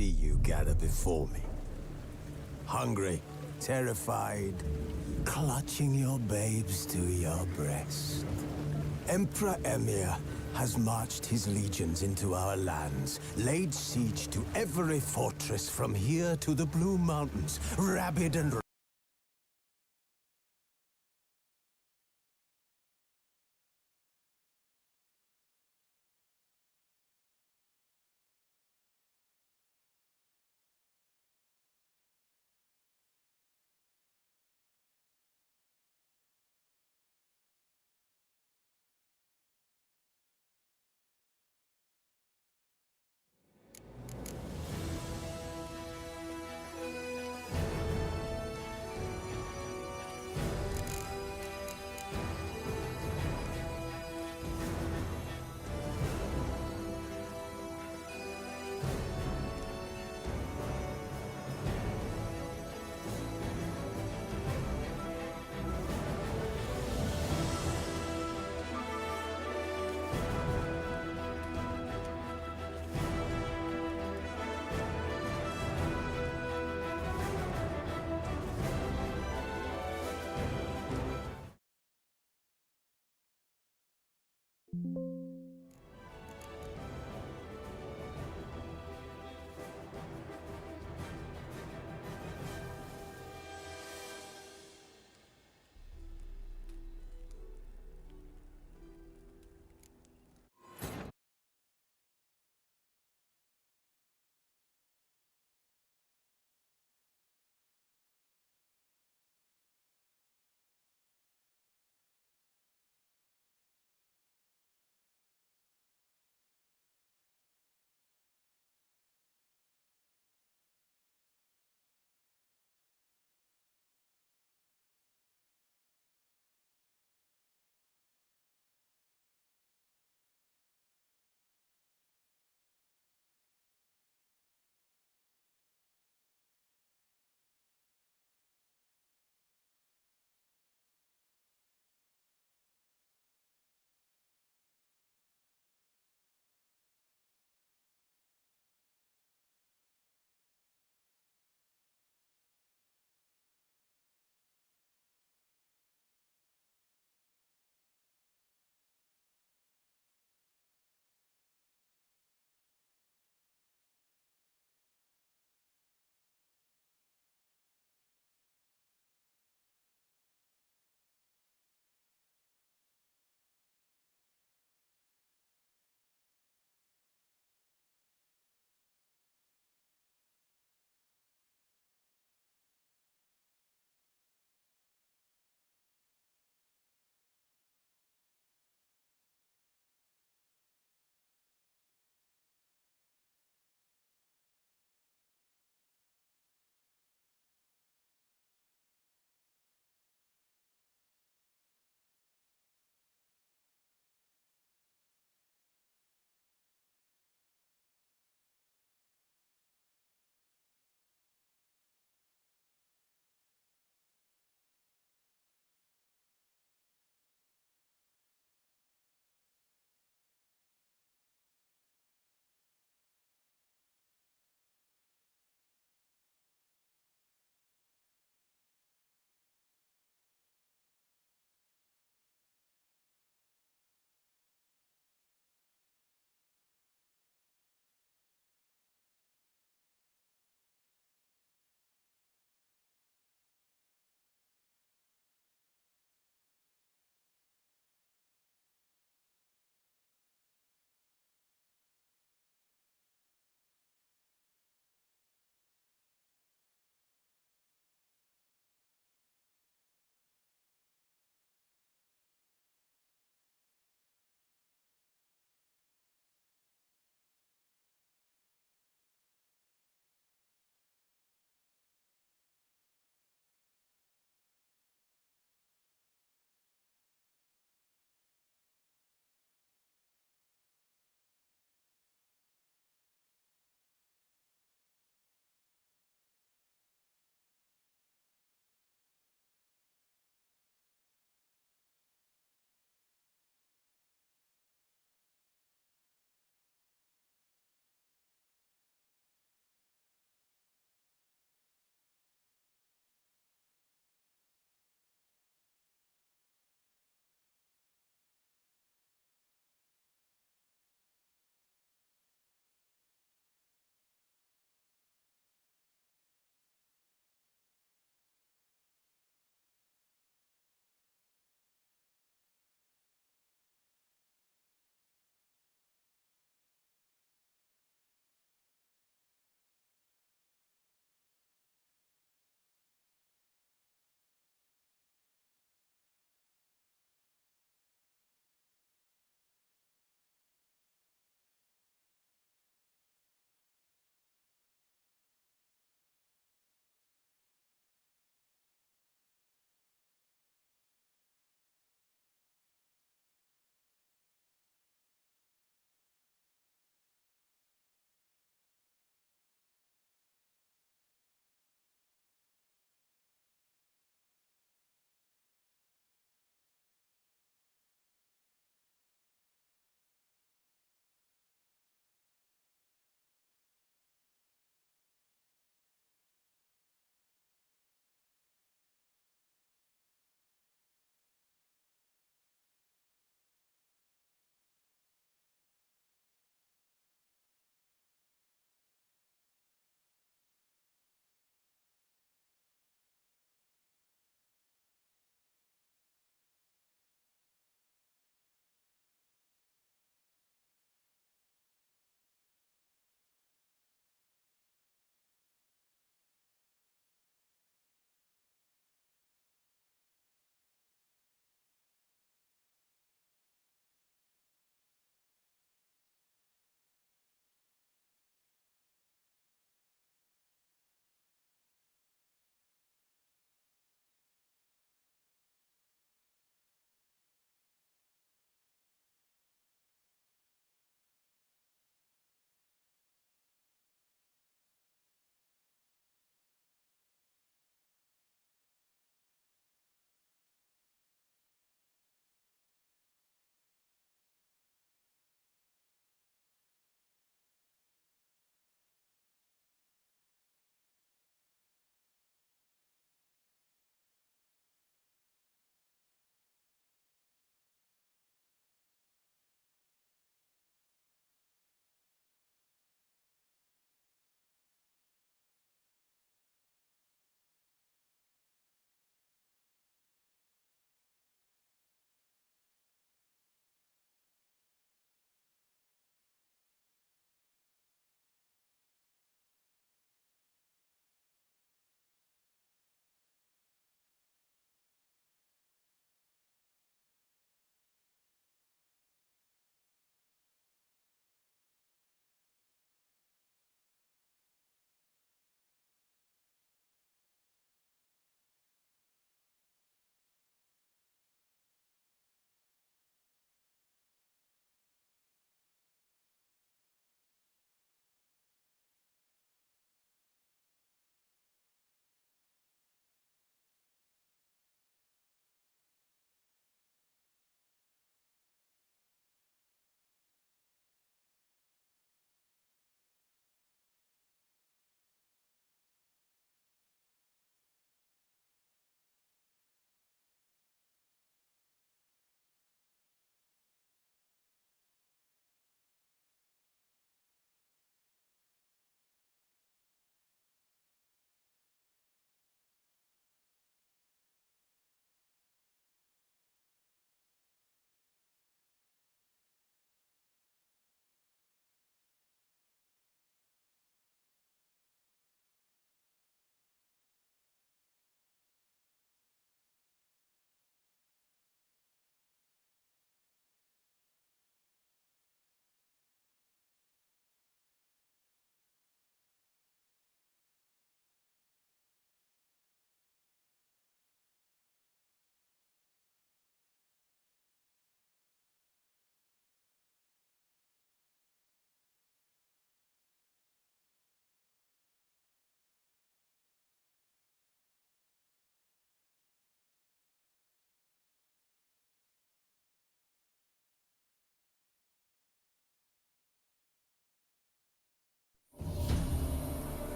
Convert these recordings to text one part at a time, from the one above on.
see you gather before me. Hungry, terrified, clutching your babes to your breast. Emperor Emir has marched his legions into our lands, laid siege to every fortress from here to the Blue Mountains, rabid and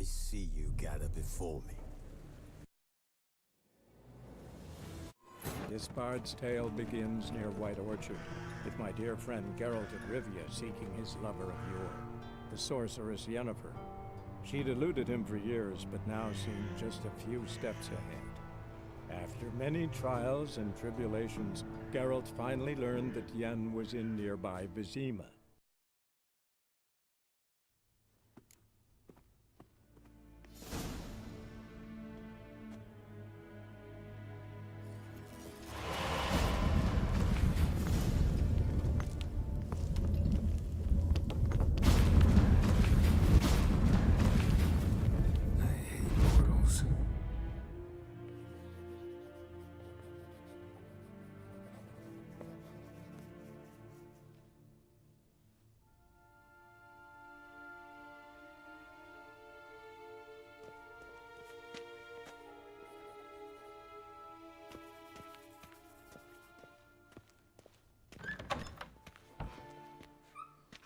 see you gather before me. This bard's tale begins near White Orchard, with my dear friend Geralt of Rivia seeking his lover of yore, the sorceress Yennefer. She'd eluded him for years, but now seemed just a few steps ahead. After many trials and tribulations, Geralt finally learned that Yen was in nearby Vizima.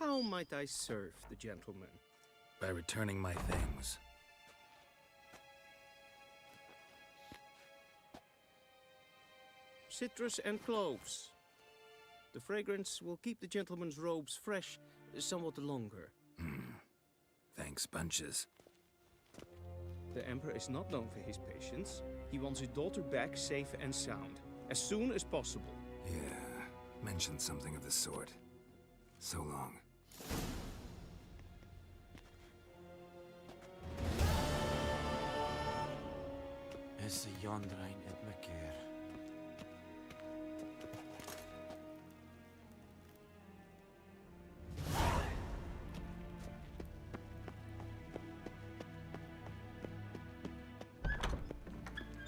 How might I serve the gentleman? By returning my things. Citrus and cloves. The fragrance will keep the gentleman's robes fresh somewhat longer. Thanks, bunches. The Emperor is not known for his patience. He wants his daughter back safe and sound, as soon as possible. Yeah, mentioned something of the sort. So long. Is the Yondrain et Maker?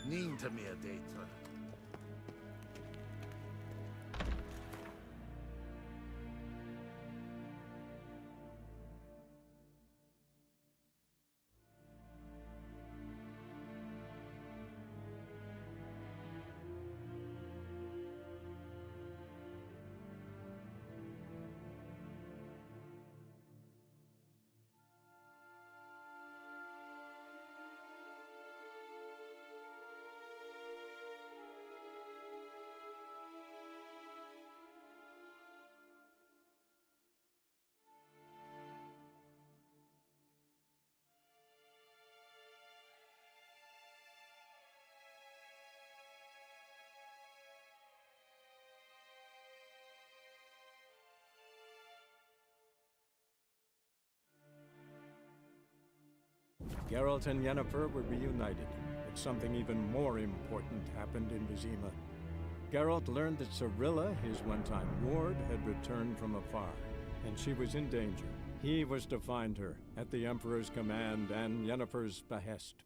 Niet meer daten. Geralt and Yennefer were reunited, but something even more important happened in Vizima. Geralt learned that Cirilla, his one-time ward, had returned from afar, and she was in danger. He was to find her, at the Emperor's command and Yennefer's behest.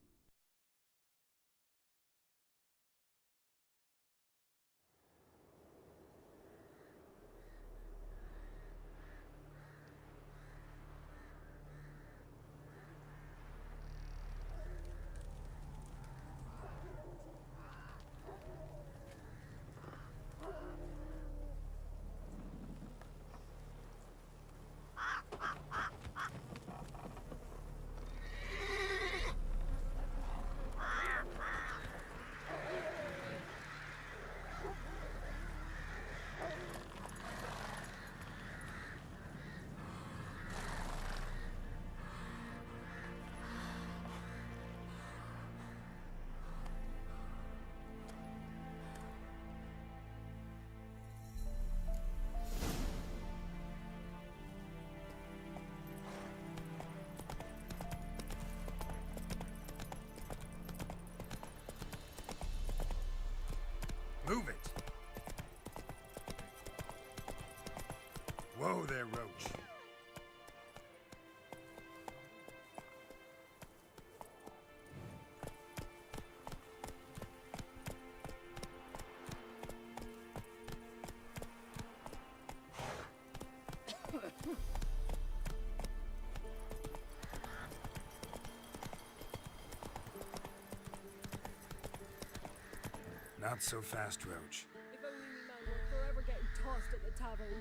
Move it! Whoa there, Roach. Not so fast, Roach. If only we man were forever getting tossed at the tavern.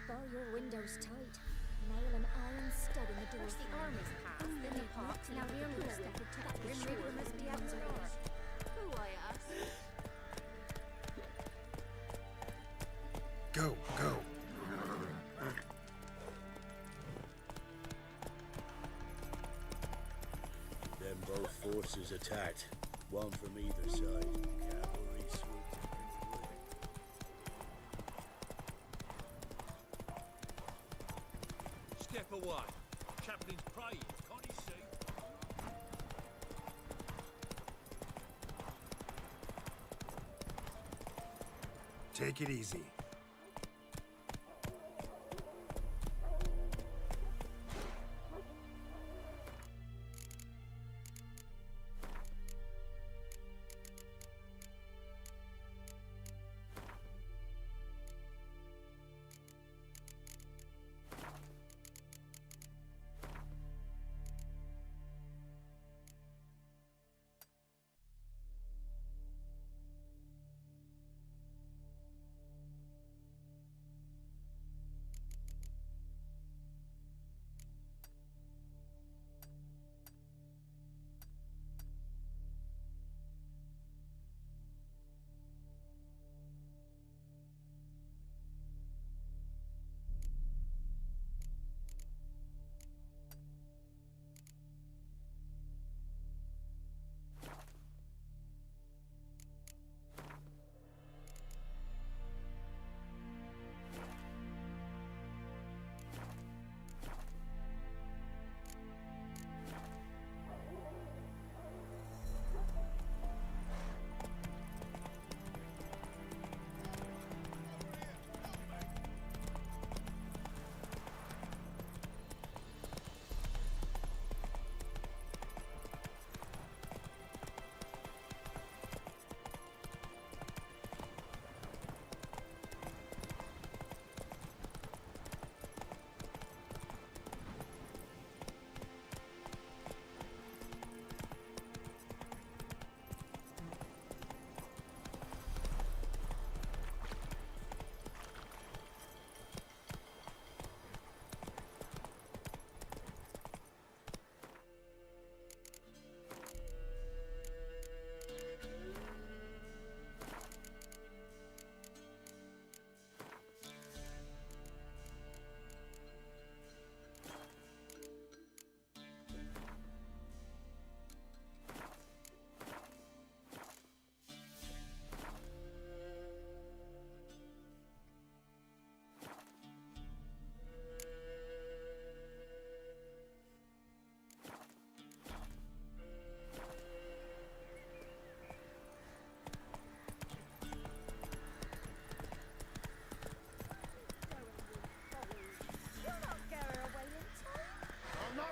Bar your windows tight. Nail an iron stud in the door. Where's the army's path? Then The you pot. now Now real real step to that Grim shore. Reaper must be after dark. Who, I ask? Go, go. Then both forces attacked, one from either side. Cavalry swooped in. Step away. Chaplain's praying, can't you see? Take it easy.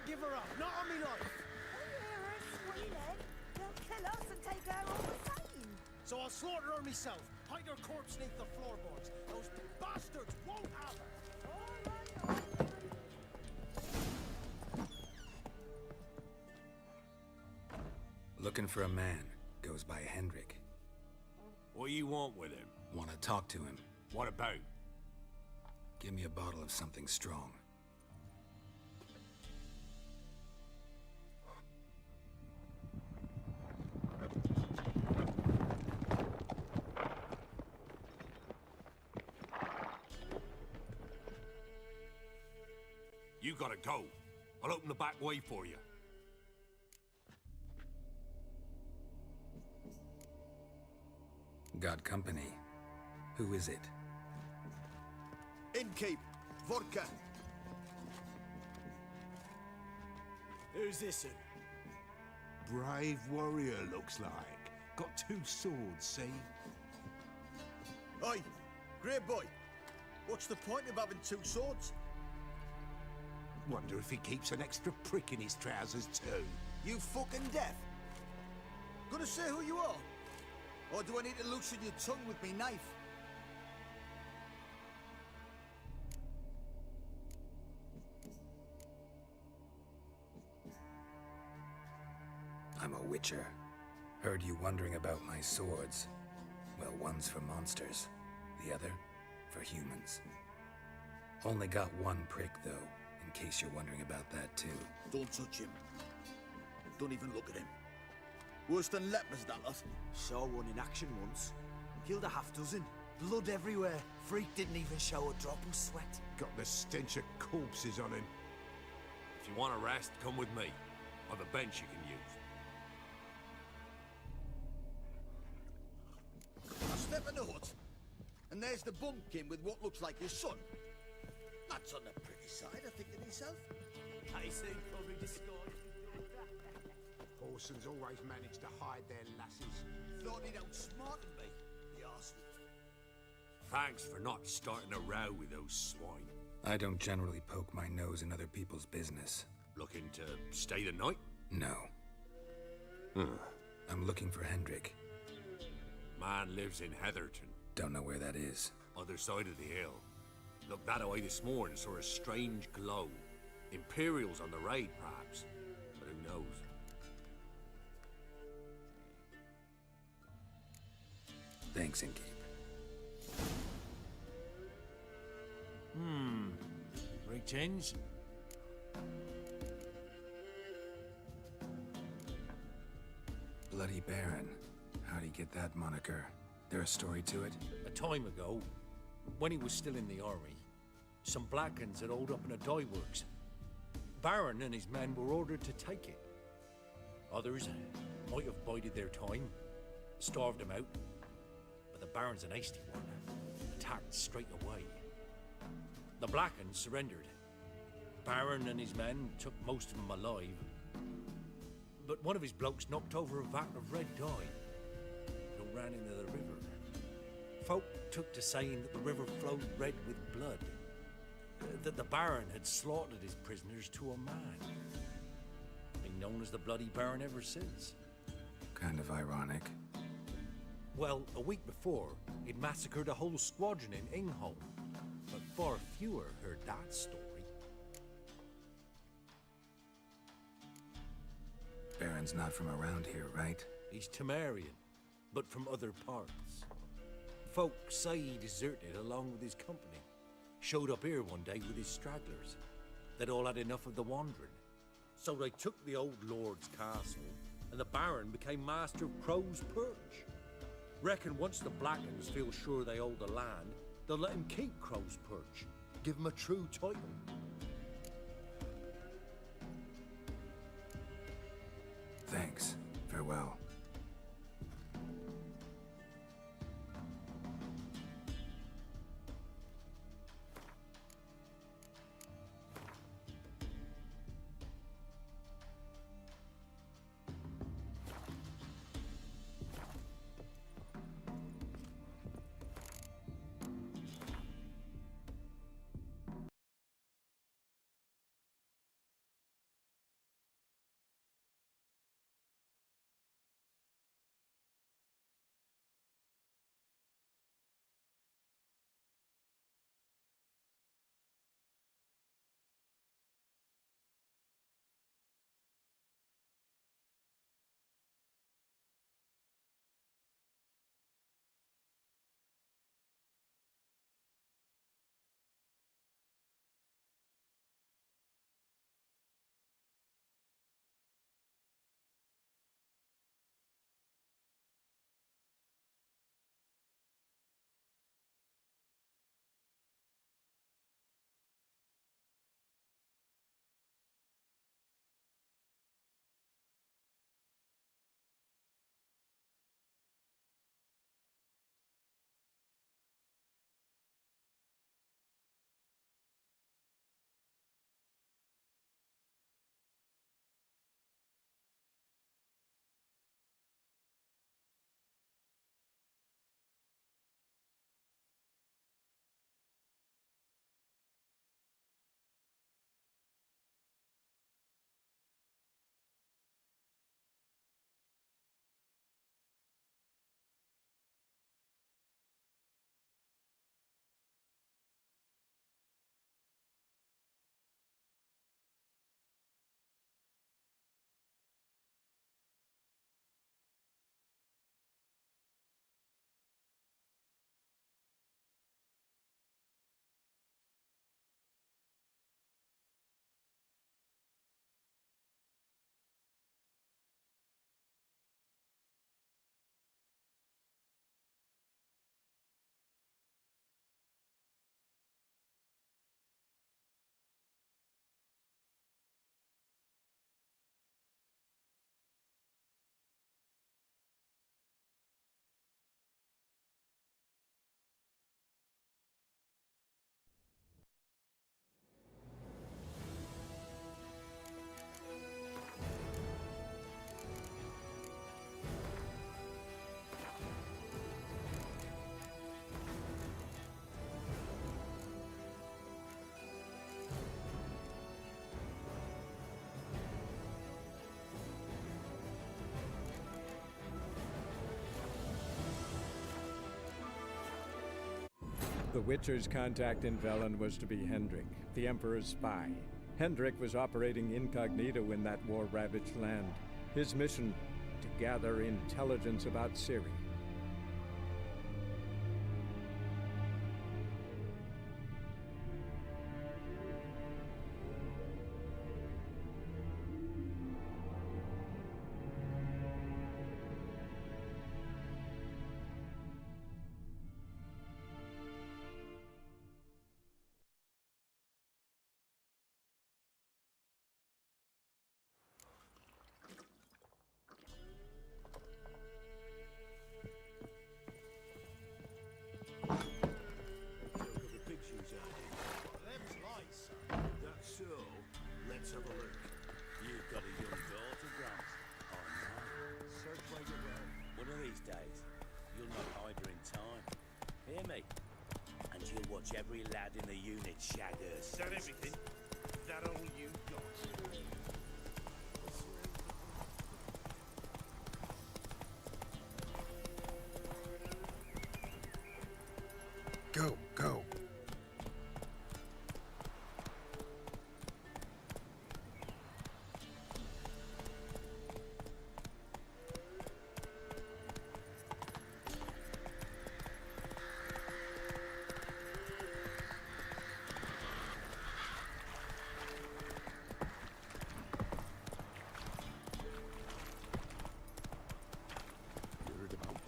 Give her up, not on me life. So I'll slaughter her myself, hide her corpse beneath the floorboards. Those bastards won't have her. Looking for a man. Goes by Hendrik. What you want with him? Want to talk to him. What about? Give me a bottle of something strong. You gotta go. I'll open the back way for you. Got company. Who is it? Innkeep, vodka. Who's this in? Brave warrior, looks like. Got 2 swords, see? Oi, grey boy. What's the point of having 2 swords? Wonder if he keeps an extra prick in his trousers, too. You fucking deaf? Gonna say who you are? Or do I need to loosen your tongue with me knife? I'm a witcher. Heard you wondering about my swords. Well, one's for monsters, the other for humans. Only got one prick, though, in case you're wondering about that, too. Don't touch him. Don't even look at him. Worse than lepers, that lot. Saw one in action once. Killed a half dozen. Blood everywhere. Freak didn't even show a drop of sweat. Got the stench of corpses on him. If you want a rest, come with me. I've a bench you can use. Now step in the hut. And there's the bumpkin with what looks like his son. That's on the pretty side, I think, of himself. I say probably disguised. Orson's always managed to hide their lasses. Thought he'd outsmarted me, the arsehole. Thanks for not starting a row with those swine. I don't generally poke my nose in other people's business. Looking to stay the night? No. I'm looking for Hendrik. Man lives in Heatherton. Don't know where that is. Other side of the hill. Looked that away this morning, saw a strange glow. Imperials on the raid, perhaps. But who knows? Thanks, Inkeep. Greetings. Bloody Baron. How'd he get that moniker? There a story to it? A time ago, when he was still in the army, some Blackens had holed up in a dye works. Baron and his men were ordered to take it. Others might have bided their time, starved him out. But the Baron's an hasty one. Attacked straight away. The Blackens surrendered. Baron and his men took most of them alive. But one of his blokes knocked over a vat of red dye and ran into the river. Folk took to saying that the river flowed red with blood. That the Baron had slaughtered his prisoners to a man. Been known as the Bloody Baron ever since. Kind of ironic. Well, a week before, he'd massacred a whole squadron in Ingholm. But far fewer heard that story. Baron's not from around here, right? He's Temerian, but from other parts. Folk say he deserted along with his company. Showed up here one day with his stragglers. They'd all had enough of the wandering. So they took the old lord's castle, and the Baron became master of Crow's Perch. Reckon once the Blackens feel sure they hold the land, they'll let him keep Crow's Perch. Give him a true title. Thanks. Farewell. The Witcher's contact in Velen was to be Hendrik, the Emperor's spy. Hendrik was operating incognito in that war-ravaged land. His mission, to gather intelligence about Ciri. Every lad in the unit shaggers. Is that everything? Is that all you got? Go, go.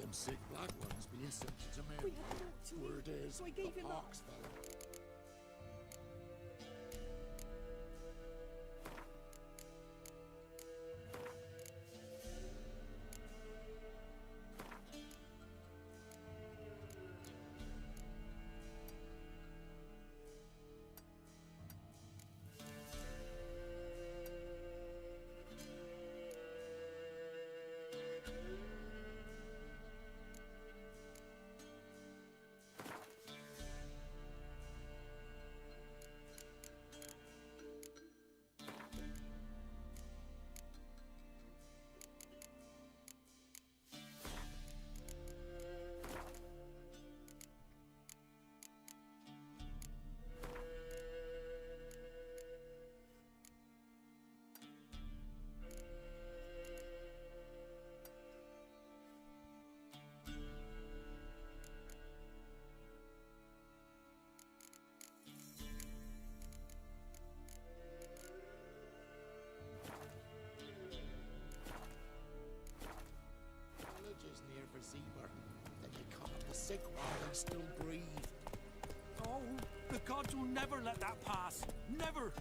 Sick black ones being sent to me. Word is, so I gave the him pox fella. Near for Zebra. Then you cut up the sick while they still breathe. Oh, the gods will never let that pass. Never!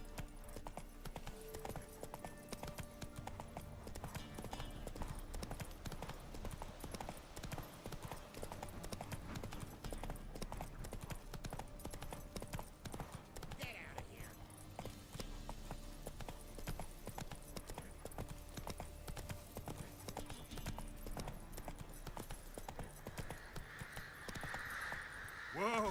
Whoa!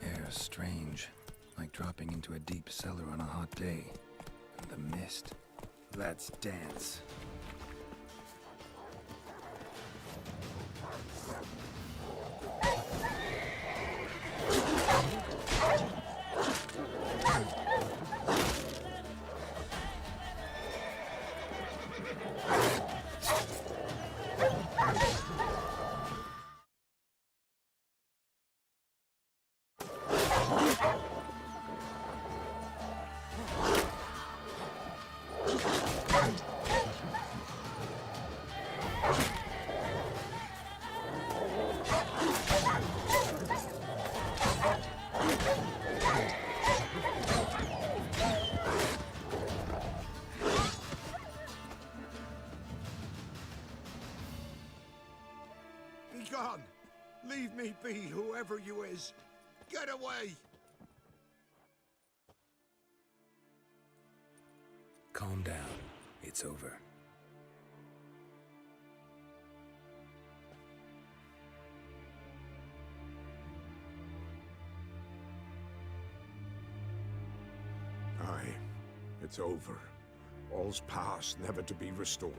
Air's strange, like dropping into a deep cellar on a hot day. And the mist. Let's dance. Be gone! Leave me be, whoever you is! Get away! calm down. It's over. Aye, it's over. All's past, never to be restored.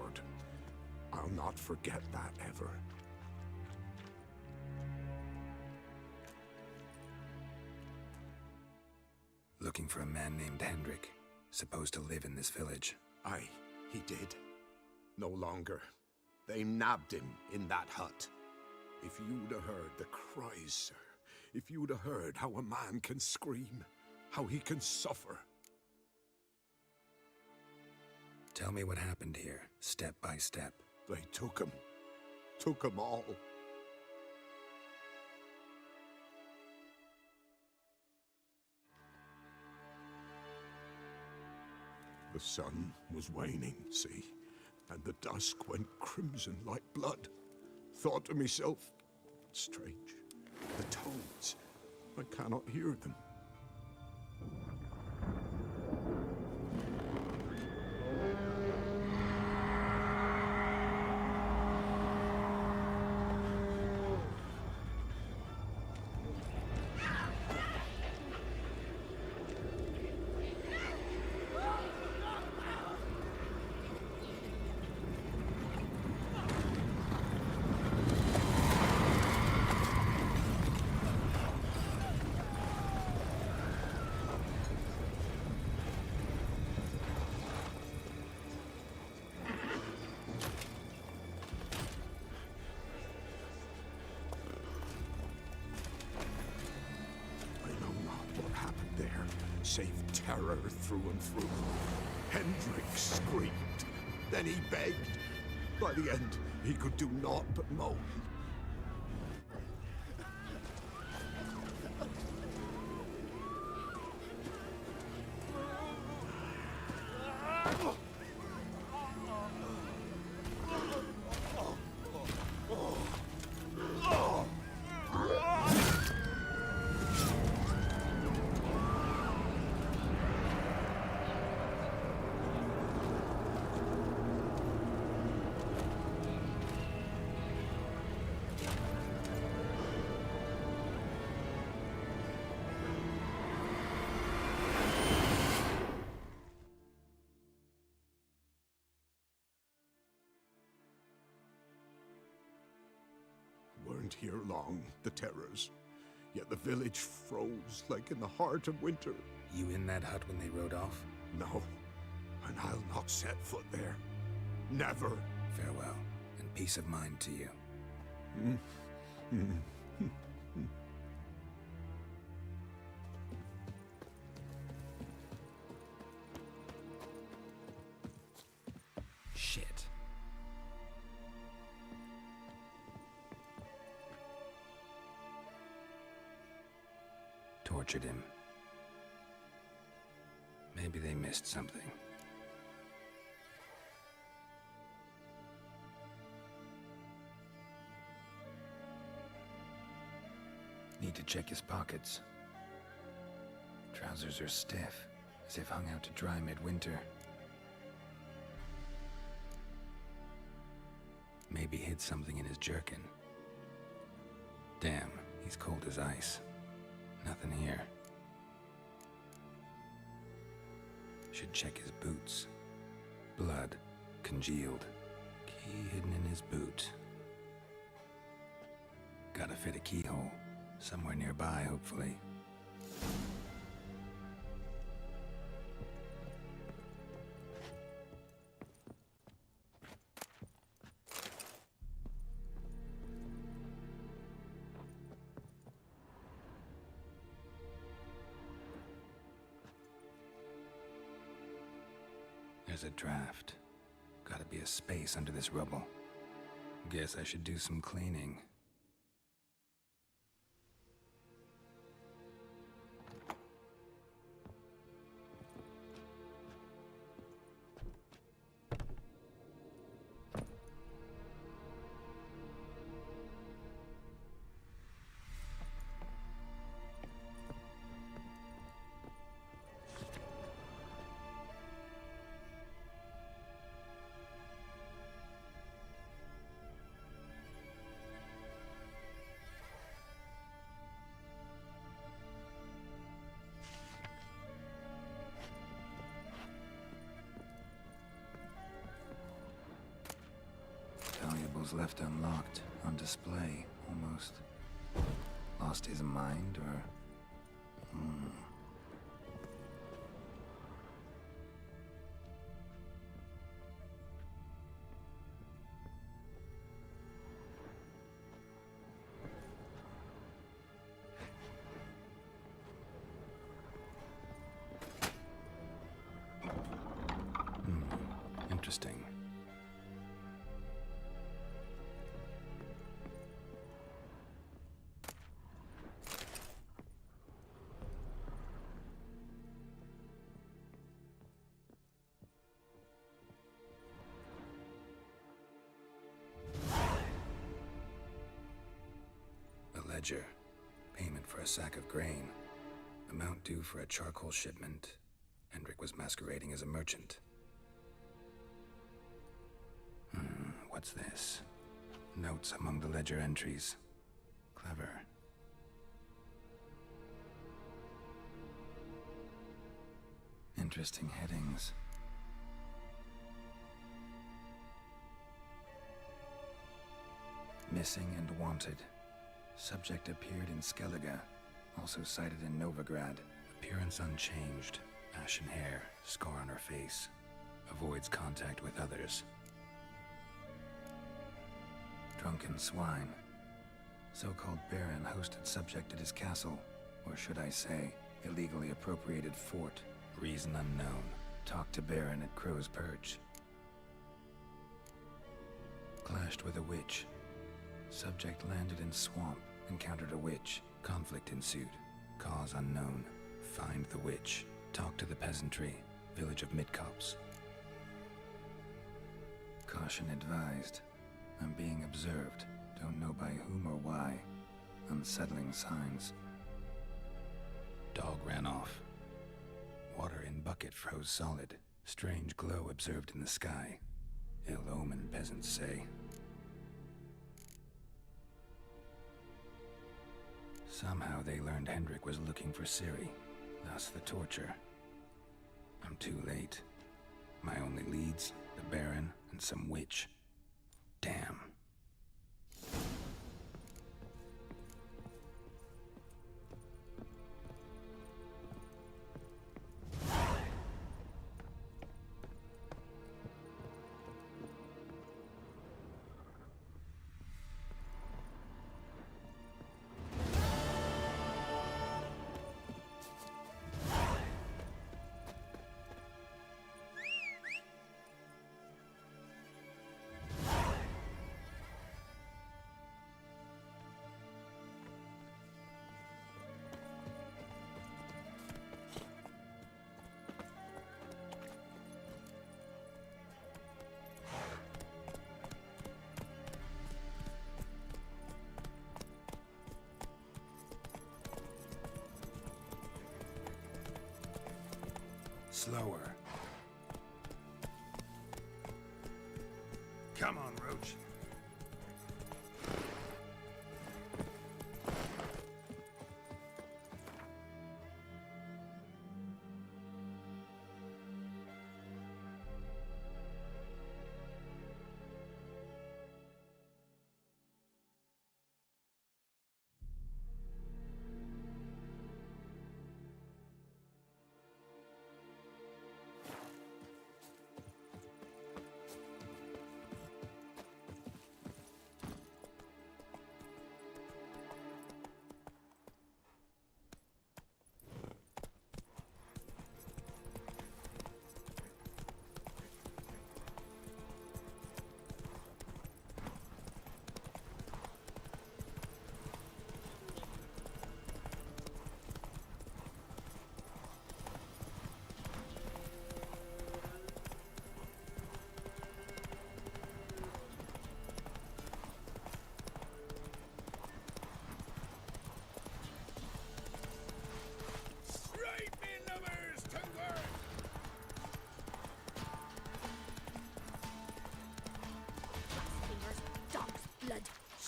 I'll not forget that ever. Looking for a man named Hendrik, supposed to live in this village. Aye, he did. No longer. They nabbed him in that hut. If you'd have heard the cries, sir. If you'd have heard how a man can scream, how he can suffer. Tell me what happened here, step by step. They took him. Took him all. The sun was waning, see, and the dusk went crimson like blood. Thought to myself, strange, the toads, I cannot hear them. Save terror through and through. Hendrik screamed. Then he begged. By the end, he could do naught but moan. Weren't here long, the terrors. Yet the village froze like in the heart of winter. You in that hut when they rode off? No, and I'll not set foot there. Never. Farewell, and peace of mind to you. Shit. Tortured him. Maybe they missed something. Need to check his pockets. Trousers are stiff, as if hung out to dry midwinter. Maybe hid something in his jerkin. Damn, he's cold as ice. Nothing here. Should check his boots. Blood, congealed. Key hidden in his boot. Gotta fit a keyhole. Somewhere nearby, hopefully. There's a draft. Gotta be a space under this rubble. Guess I should do some cleaning. shelves left unlocked, on display, almost. Lost his mind, or... Interesting. A ledger. Payment for a sack of grain. Amount due for a charcoal shipment. Hendrik was masquerading as a merchant. What's this? Notes among the ledger entries. Clever. Interesting headings. Missing and wanted. Subject appeared in Skellige. Also cited in Novigrad. Appearance unchanged. Ashen hair. Scar on her face. Avoids contact with others. Drunken swine. So-called Baron hosted subject at his castle, or should I say, illegally appropriated fort. Reason unknown. Talked to Baron at Crow's Perch. Clashed with a witch. Subject landed in swamp, encountered a witch. Conflict ensued. Cause unknown. Find the witch. Talk to the peasantry. Village of Midcopse. Caution advised. I'm being observed. Don't know by whom or why. Unsettling signs. Dog ran off. Water in bucket froze solid. Strange glow observed in the sky. Ill omen, peasants say. Somehow they learned Hendrik was looking for Ciri. Thus the torture. I'm too late. My only leads, the Baron and some witch. Damn. Slower. Come on, Roach.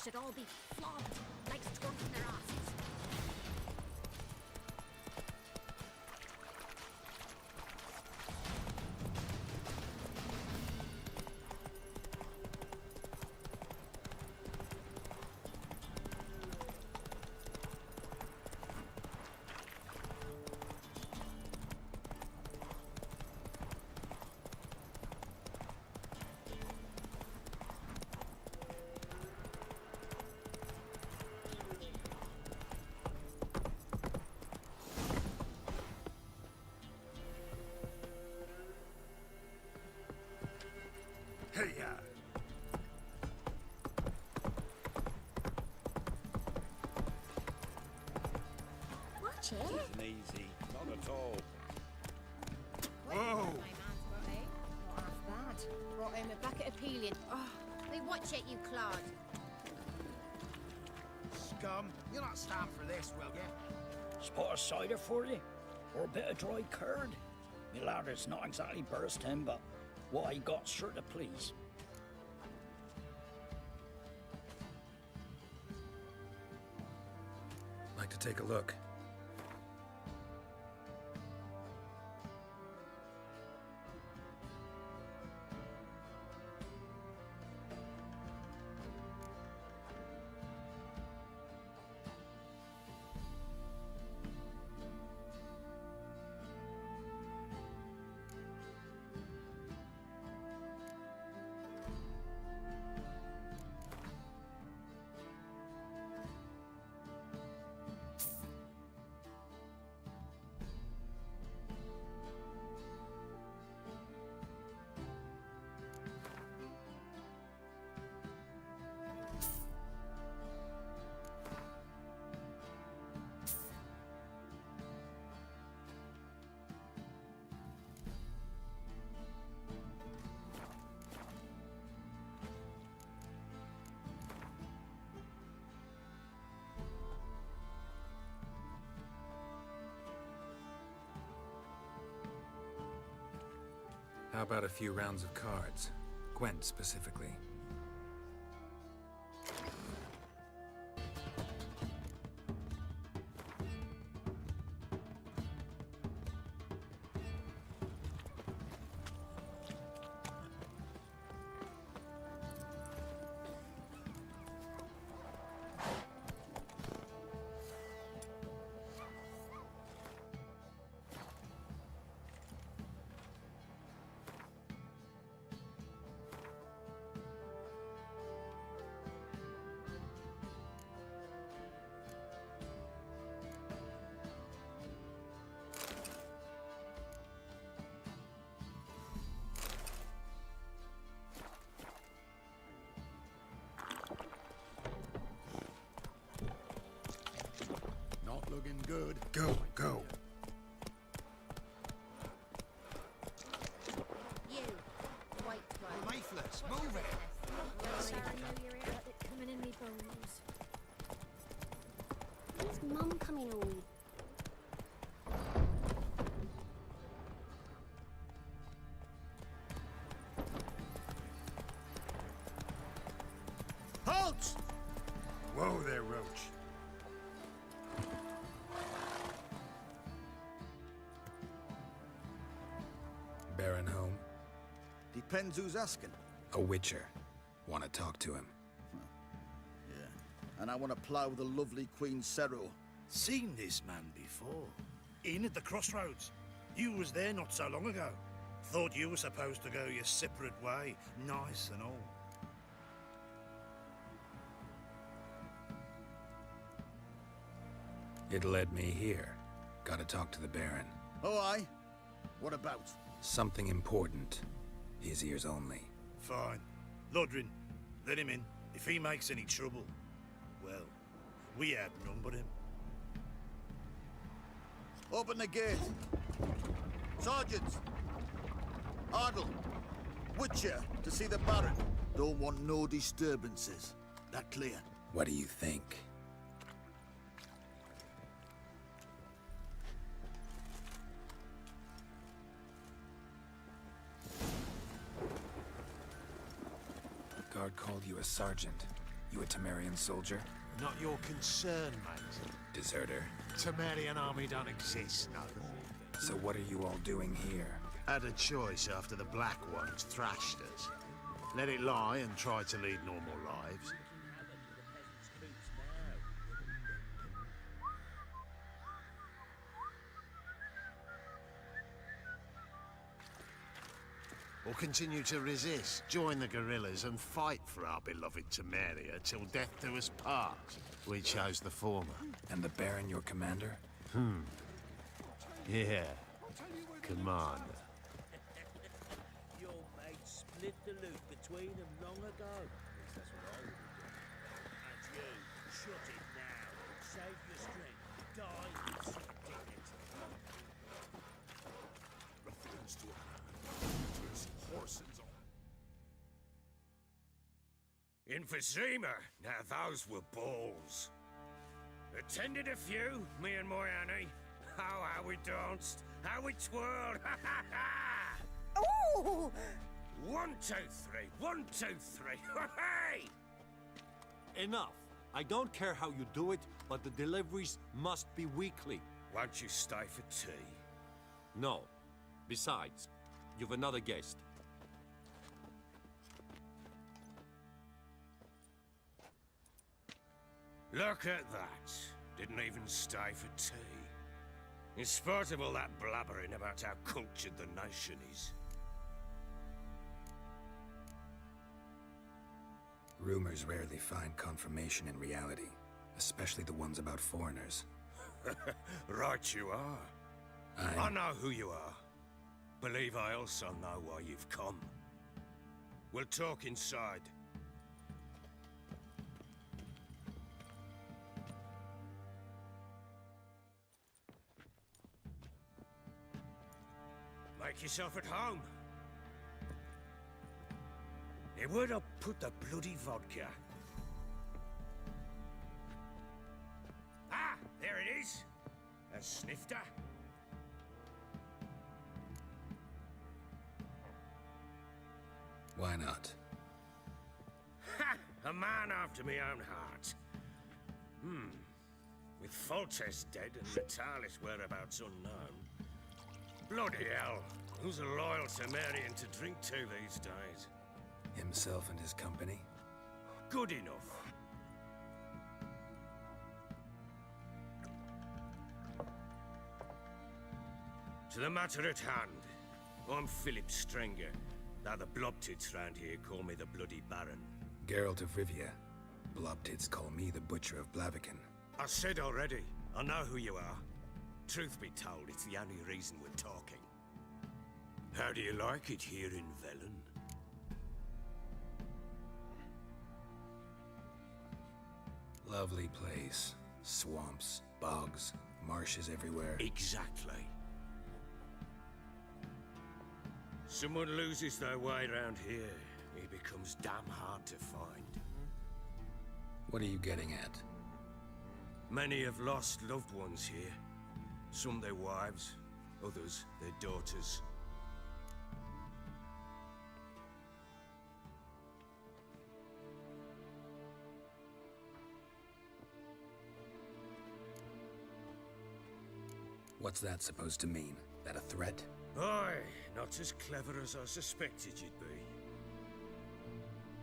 Should all be flogged like skunks in their asses. brought home a bucket of peeling. Oh, we watch it, you clod. Scum, you'll not stand for this, will ya? Spot of cider for you? Or a bit of dry curd? Me lad, it's not exactly bursting, but what I got's sure to please. Like to take a look. How about a few rounds of cards? Gwent, specifically. Not looking good. Go, go. You, white one. Lifeless, move it! I know you're here, but they're coming in me bones. When's Mum coming home? Halt! Whoa there, Roach. Baron home? Depends who's asking. A witcher. Want to talk to him. Yeah. And I want to plough the lovely Queen Cero. Seen this man before. In at the crossroads. You was there not so long ago. Thought you were supposed to go your separate way, nice and all. It led me here. Gotta talk to the Baron. Oh, aye? What about? Something important. His ears only. Fine. Lodrin, let him in. If he makes any trouble, well, we outnumber him. Open the gate. Sergeants! Ardle! Witcher, to see the Baron. Don't want no disturbances. That clear? What do you think? Guard called you a sergeant. You a Temerian soldier? Not your concern, mate. Deserter. Temerian army don't exist, no. So what are you all doing here? Had a choice after the Black Ones thrashed us. Let it lie and try to lead normal lives. Or continue to resist, join the guerrillas and fight for our beloved Temeria till death do us part. We chose the former. And the Baron your commander? Yeah. Commander. Your mates split the loot between them long ago. That's what I would do. And you, shut it now. Save your strength. Die with some dignity. Ruffians to a man. There's horses on. Emphysema. Now those were balls. Attended a few, me and my Annie. Oh, how we danced, how we twirled. Ooh! 1, 2, 3. 1, 2, 3. Hey! Enough. I don't care how you do it, but the deliveries must be weekly. Won't you stay for tea? No. Besides, you've another guest. Look at that. Didn't even stay for tea. In spite of all that blabbering about how cultured the nation is. Rumors rarely find confirmation in reality, especially the ones about foreigners. Right you are. I know who you are. Believe I also know why you've come. We'll talk inside. Make yourself at home. Now, where'd I put the bloody vodka? Ah, there it is. A snifter. Why not? Ha! A man after my own heart. With Foltest dead and Natalis' whereabouts unknown. Bloody hell. Who's loyal to Marion to drink to these days? Himself and his company? Good enough. To the matter at hand. I'm Philip Strenger. Now the Blobtits round here call me the Bloody Baron. Geralt of Rivia. Blobtits call me the Butcher of Blaviken. I said already, I know who you are. Truth be told, it's the only reason we're talking. How do you like it here in Velen? Lovely place. Swamps, bogs, marshes everywhere. Exactly. Someone loses their way around here, he becomes damn hard to find. What are you getting at? Many have lost loved ones here. Some their wives, others their daughters. What's that supposed to mean? That a threat? Aye, not as clever as I suspected you'd be.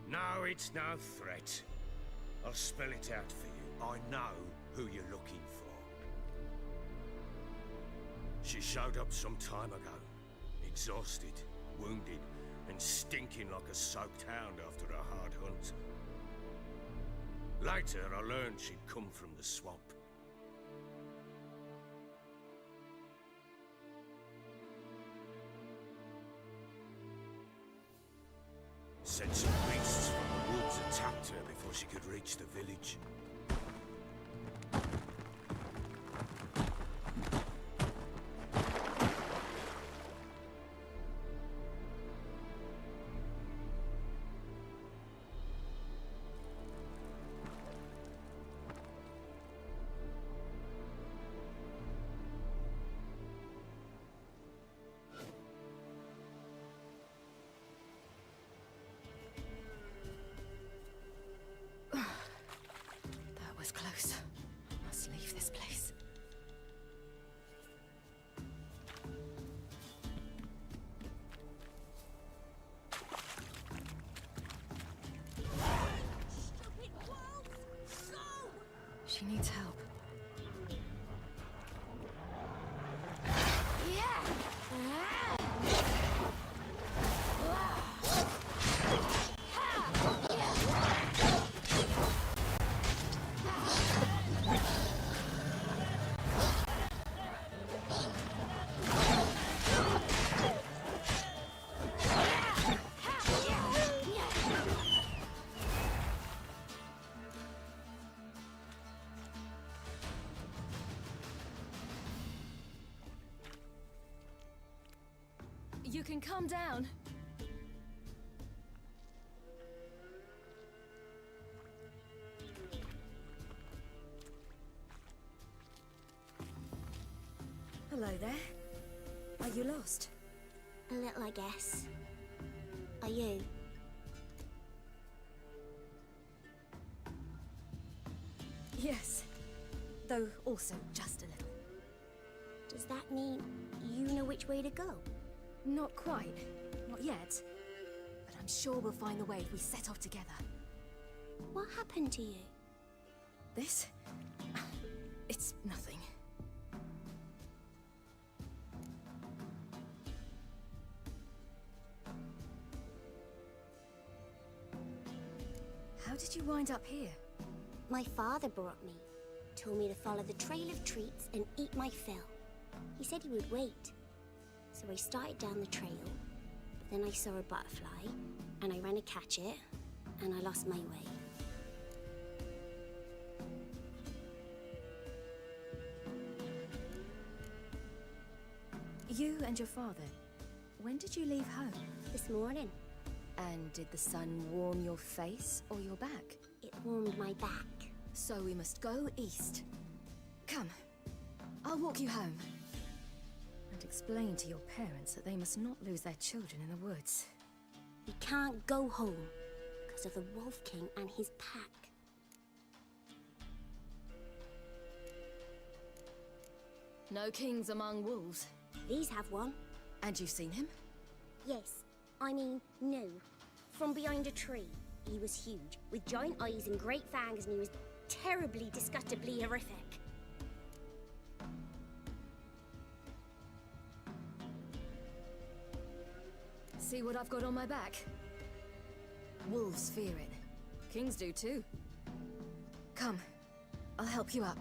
No, it's no threat. I'll spell it out for you. I know who you're looking for. She showed up some time ago. Exhausted, wounded, and stinking like a soaked hound after a hard hunt. Later, I learned she'd come from the swamp. Said some beasts from the woods attacked her before she could reach the village. Close. I must leave this place. Stupid wolves! Go! She needs help. You can calm down. there. Are you lost? A little, I guess. Are you? Yes. Though also just a little. Does that mean you know which way to go? Not quite. Not yet. But I'm sure we'll find the way if we set off together. What happened to you? This? It's nothing. How did you wind up here? My father brought me. Told me to follow the trail of treats and eat my fill. He said he would wait. So I started down the trail, but then I saw a butterfly, and I ran to catch it, and I lost my way. You and your father, when did you leave home? This morning. And did the sun warm your face or your back? It warmed my back. So we must go east. Come, I'll walk you home. And explain to your parents that they must not lose their children in the woods. We can't go home because of the Wolf King and his pack. No kings among wolves. These have one. And you've seen him? Yes. I mean, no. From behind a tree. He was huge, with giant eyes and great fangs, and he was terribly, disgustingly horrific. See what I've got on my back? Wolves fear it. Kings do too. Come, I'll help you up.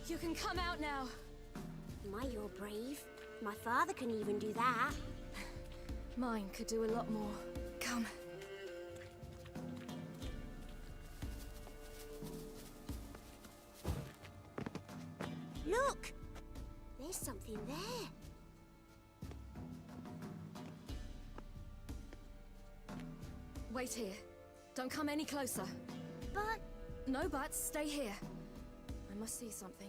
You can come out now. My, you're brave. My father couldn't even do that. Mine could do a lot more. Come. Look! There's something there. Wait here. Don't come any closer. But... No buts. Stay here. I must see something.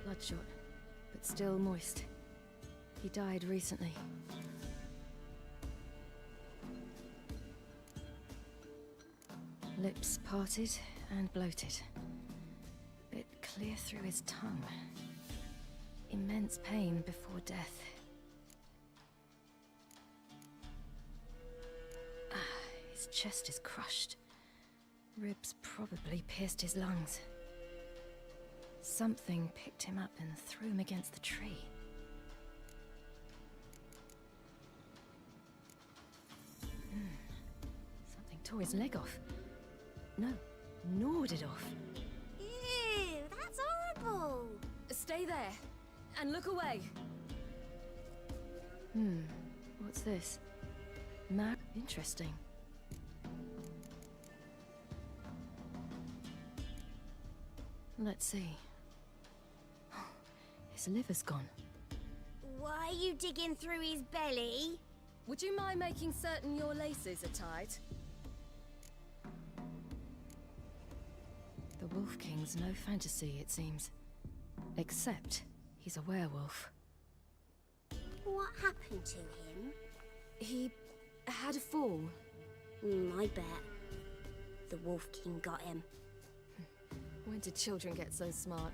Bloodshot, but still moist. He died recently. Lips parted and bloated. Bit clear through his tongue. Immense pain before death. His chest is crushed. Ribs probably pierced his lungs. Something picked him up and threw him against the tree. Something tore his leg off. No, gnawed it off. Ew, that's horrible! Stay there, and look away. What's this? Map? Interesting. Let's see. His liver's gone. Why are you digging through his belly? Would you mind making certain your laces are tied? The Wolf King's no fantasy, it seems. Except he's a werewolf. What happened to him? He had a fall. I bet. The Wolf King got him. When did children get so smart?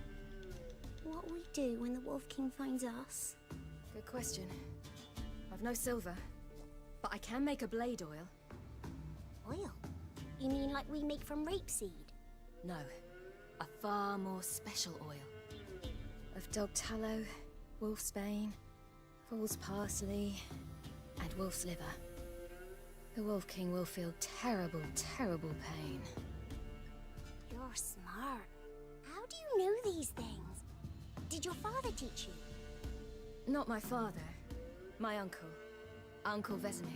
What'll we do when the Wolf King finds us? Good question. I've no silver, but I can make a blade oil. Oil? You mean like we make from rapeseed? No, a far more special oil. Of dog tallow, wolfsbane, fool's parsley, and wolf's liver. The Wolf King will feel terrible, terrible pain. You're smart. How do you know these things? Did your father teach you? Not my father. My uncle. Uncle Vesemir.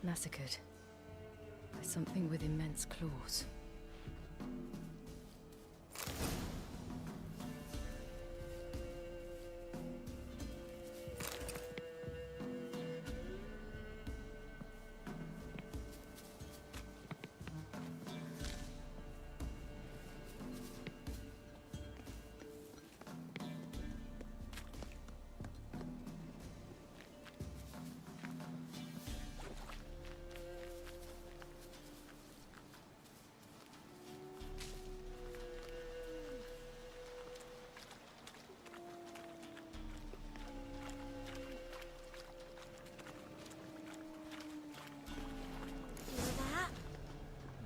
Massacred by something with immense claws.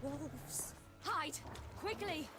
Wolves. Hide! Quickly!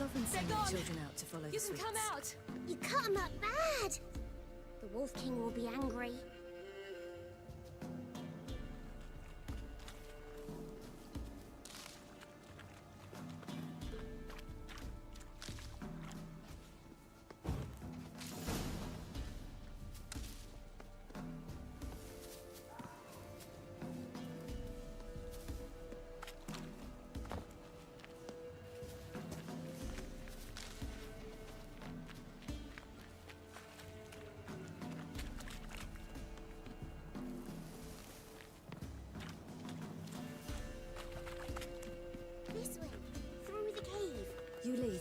Often send their children out to follow the sweets. You can come out! You cut him up bad! The Wolf King will be angry. You lead.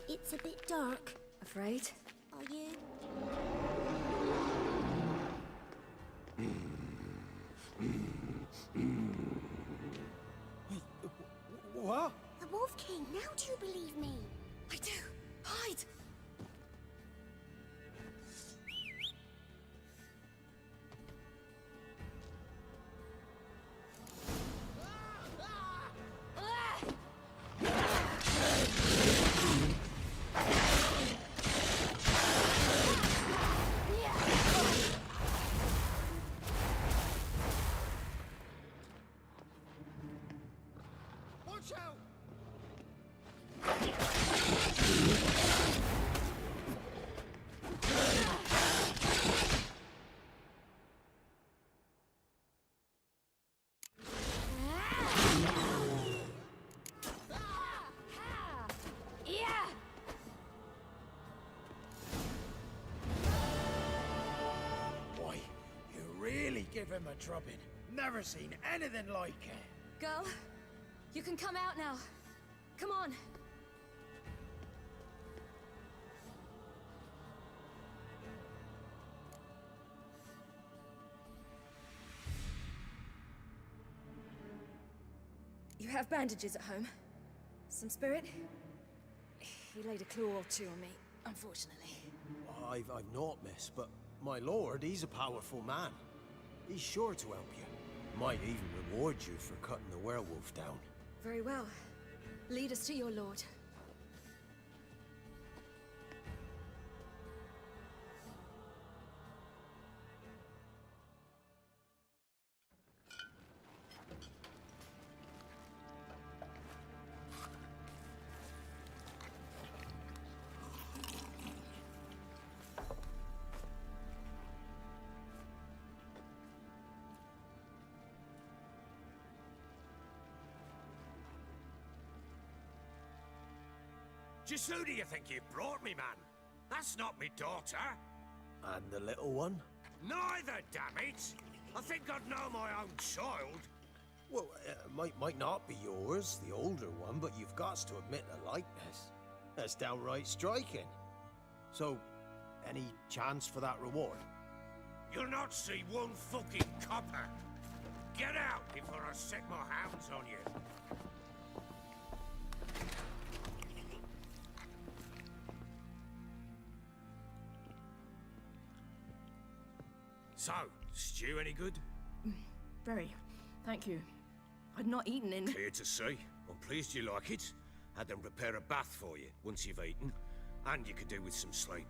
It's a bit dark. Afraid? Are you? What? The Wolf King, now do you believe me? I do. Hide! Watch out! Boy, you really give him a drubbing. Never seen anything like it. Girl, you can come out now. Come on. You have bandages at home? Some spirit? He laid a claw or two on me, unfortunately. I've naught, miss, but my lord, he's a powerful man. He's sure to help you. Might even reward you for cutting the werewolf down. Very well. Lead us to your lord. Just who do you think you brought me, man? That's not me daughter. And the little one? Neither, damn it! I think I'd know my own child. Well, might not be yours, the older one, but you've got to admit the likeness. That's downright striking. So, any chance for that reward? You'll not see one fucking copper. Get out before I set my hounds on you. So, stew any good? Very. Thank you. I'd not eaten in... Clear to see. I'm pleased you like it. Had them prepare a bath for you once you've eaten. And you could do with some sleep.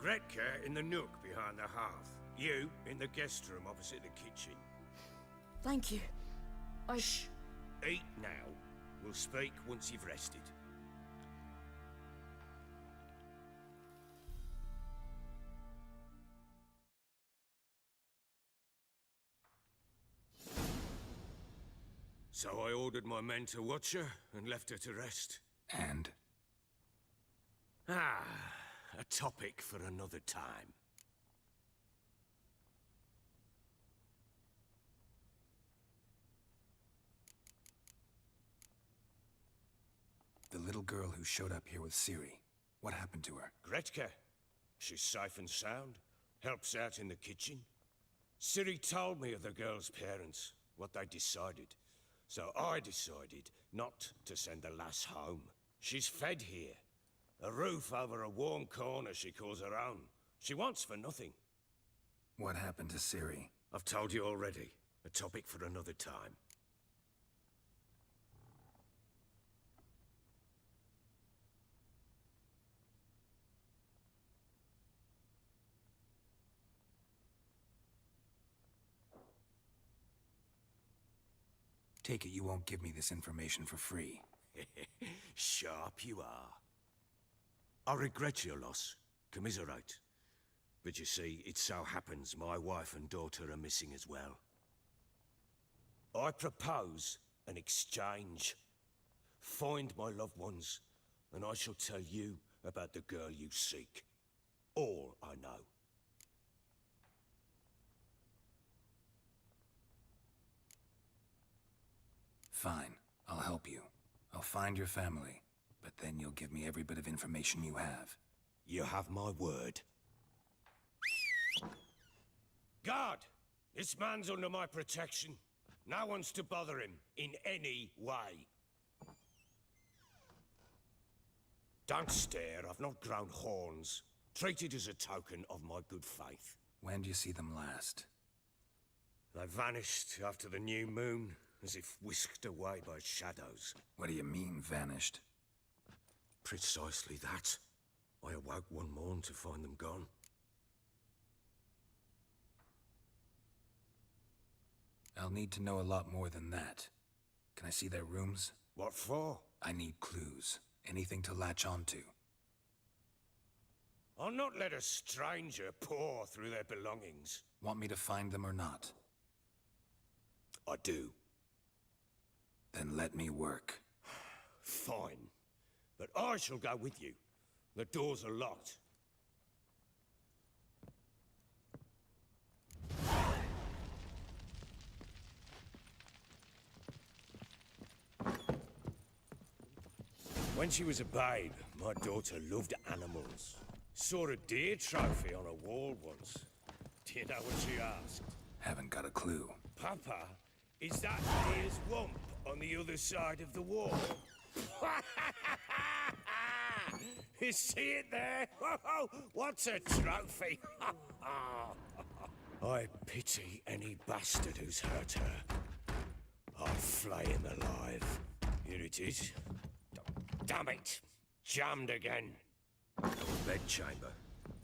Gretka in the nook behind the hearth. You in the guest room opposite the kitchen. Thank you. Shh. Eat now. We'll speak once you've rested. So I ordered my men to watch her and left her to rest. And? Ah, a topic for another time. The little girl who showed up here with Ciri. What happened to her? Gretka. She's safe and sound. Helps out in the kitchen. Ciri told me of the girl's parents, what they decided. So I decided not to send the lass home. She's fed here. A roof over a warm corner she calls her own. She wants for nothing. What happened to Ciri? I've told you already. A topic for another time. Take it you won't give me this information for free. Sharp you are. I regret your loss. Commiserate. But you see, it so happens my wife and daughter are missing as well. I propose an exchange. Find my loved ones, and I shall tell you about the girl you seek. All I know. Fine, I'll help you. I'll find your family, but then you'll give me every bit of information you have. You have my word. Guard! This man's under my protection. No one's to bother him in any way. Don't stare, I've not grown horns. Treat it as a token of my good faith. When do you see them last? They vanished after the new moon, as if whisked away by shadows. What do you mean, vanished? Precisely that. I awoke one morn to find them gone. I'll need to know a lot more than that. Can I see their rooms? What for? I need clues. Anything to latch onto. I'll not let a stranger pore through their belongings. Want me to find them or not? I do. Then let me work. Fine. But I shall go with you. The doors are locked. When she was a babe, my daughter loved animals. Saw a deer trophy on a wall once. Do you know what she asked? Haven't got a clue. Papa, is that deer's wump on the other side of the wall? You see it there? What's a trophy? I pity any bastard who's hurt her. I'll flay him alive. Here it is. Damn it! Jammed again. Bedchamber.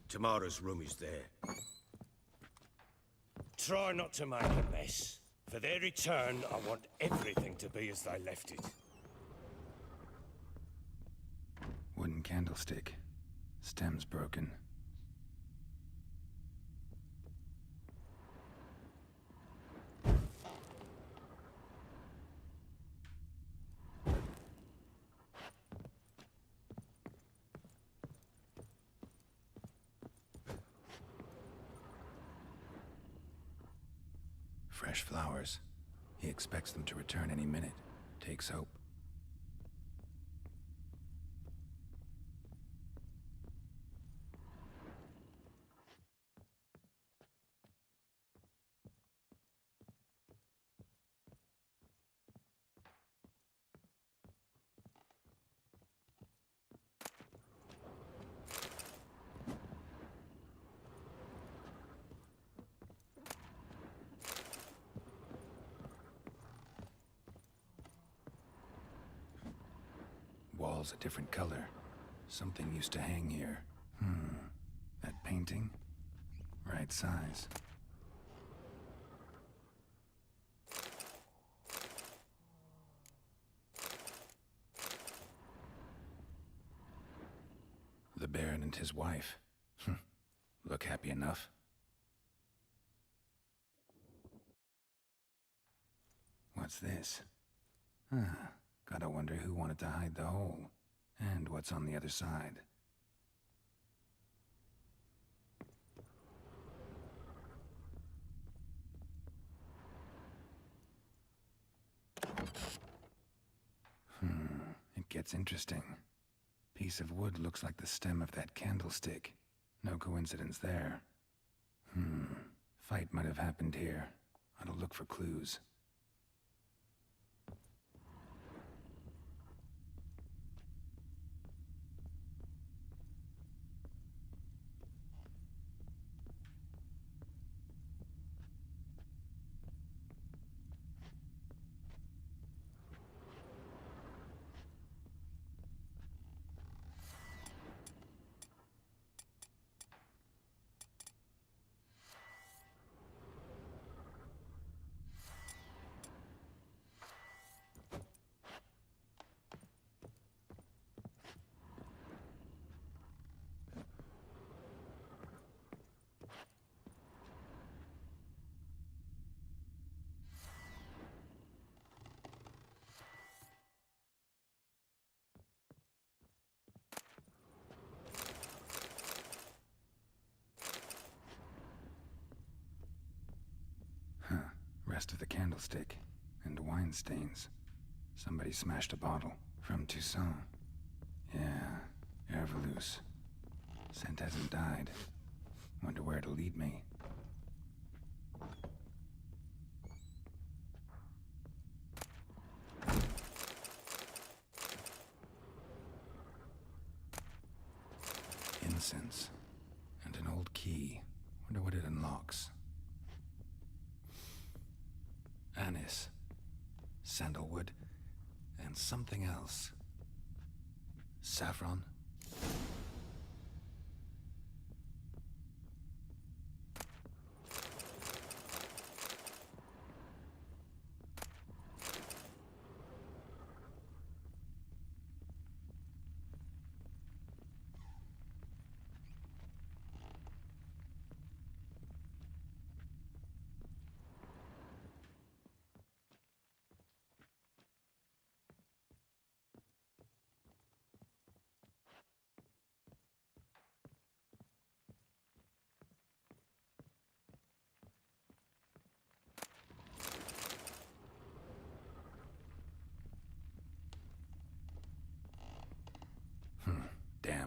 Tamara's room is there. Try not to make a mess. For their return, I want everything to be as they left it. Wooden candlestick. Stem's broken. Fresh flowers. He expects them to return any minute. Takes hope. Wall's a different color. Something used to hang here. That painting? Right size. The Baron and his wife. Look happy enough. What's this? Gotta wonder who wanted to hide the hole. And what's on the other side. It gets interesting. Piece of wood looks like the stem of that candlestick. No coincidence there. Fight might have happened here. I'll look for clues. Rest of the candlestick, and wine stains. Somebody smashed a bottle from Toussaint. Yeah, Herveloos. Scent hasn't died. Wonder where it'll lead me. Incense. And an old key. Wonder what it unlocks. Anise, sandalwood, and something else. Saffron?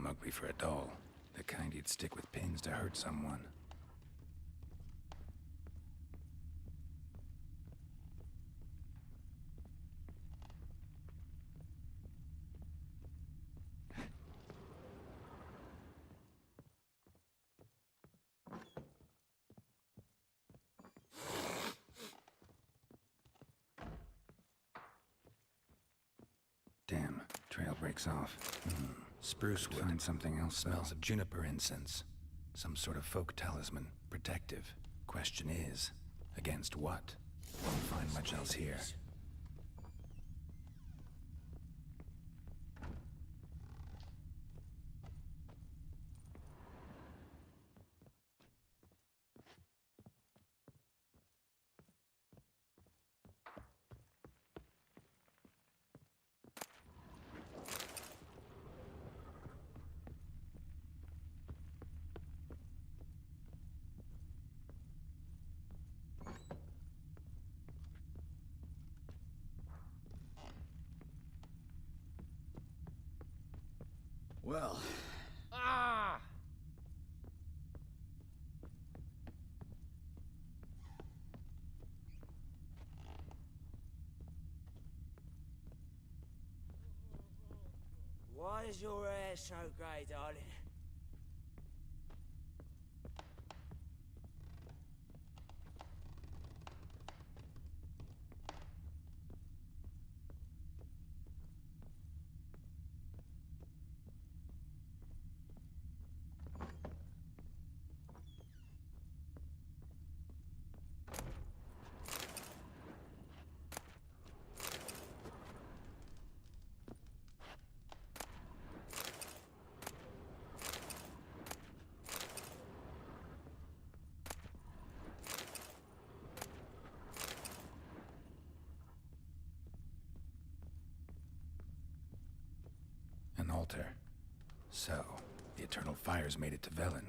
ugly for a doll. The kind you'd stick with pins to hurt someone. Damn, trail breaks off. Spruce wood. Find something else. Smells of juniper incense. Some sort of folk talisman. Protective. Question is, against what? Won't find much else here. Well, why is your hair so grey, darling? An altar. So, the Eternal Fires made it to Velen.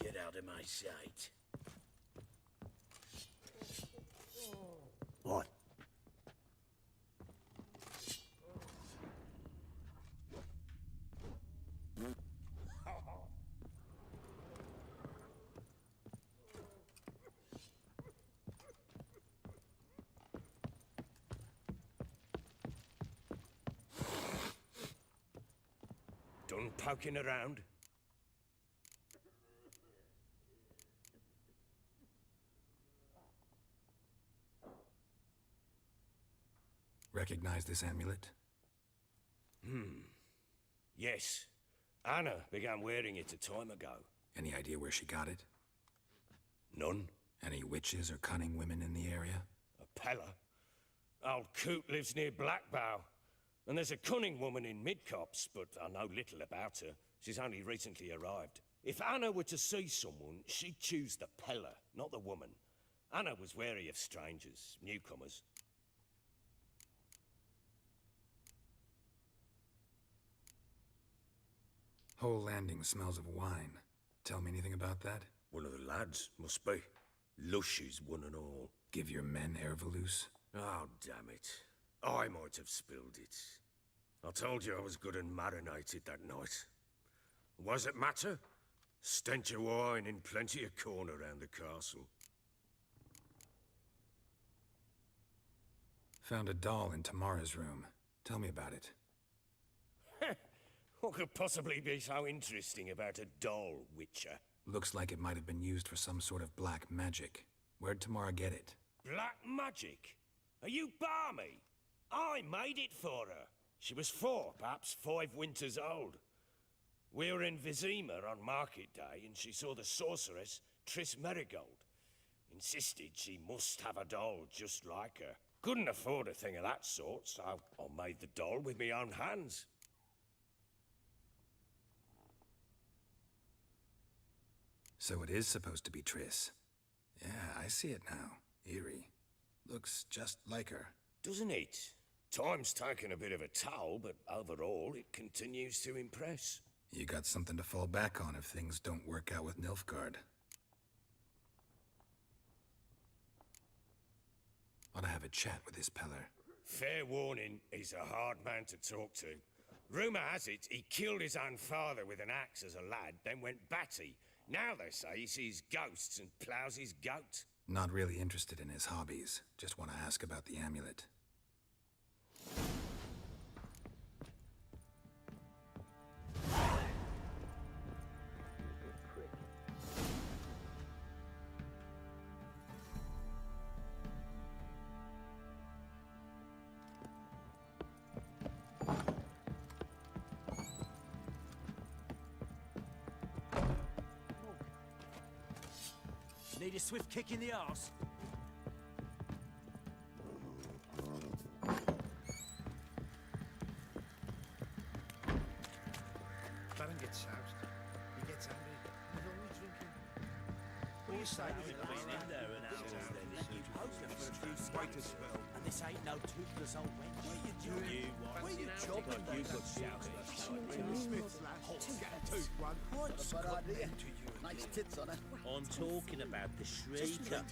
Get out of my sight. what? Done poking around? Recognize this amulet? Yes. Anna began wearing it a time ago. Any idea where she got it? None. Any witches or cunning women in the area? A Pella. Old Coot lives near Blackbow. And there's a cunning woman in Midcopse, but I know little about her. She's only recently arrived. If Anna were to see someone, she'd choose the Pella, not the woman. Anna was wary of strangers, newcomers. Whole landing smells of wine. Tell me anything about that? One of the lads, must be. Lushes, one and all. Give your men Ervelus? Oh, damn it. I might have spilled it. I told you I was good and marinated that night. Was it matter? Stench of wine in plenty of corn around the castle. Found a doll in Tamara's room. Tell me about it. What could possibly be so interesting about a doll, Witcher? Looks like it might have been used for some sort of black magic. Where'd Tamara get it? Black magic? Are you balmy? I made it for her. She was 4, perhaps 5 winters old. We were in Vizima on market day, and she saw the sorceress, Triss Merigold. Insisted she must have a doll just like her. Couldn't afford a thing of that sort, so I made the doll with my own hands. So it is supposed to be Triss. Yeah, I see it now. Eerie. Looks just like her. Doesn't it? Time's taken a bit of a toll, but overall it continues to impress. You got something to fall back on if things don't work out with Nilfgaard. Ought to have a chat with this Peller. Fair warning, he's a hard man to talk to. Rumour has it he killed his own father with an axe as a lad, then went batty. Now they say he sees ghosts and ploughs his goat. Not really interested in his hobbies. Just want to ask about the amulet. Need a swift kick in the arse. Baron gets soused. He gets angry. He's always drinking. Well, you say you've been in there an hour then. You posed her for a few swipers, and this ain't no toothless old wench. Where you doing? Where you chopping? You got shouting. Nice tits on her. I'm talking about the Shrieker,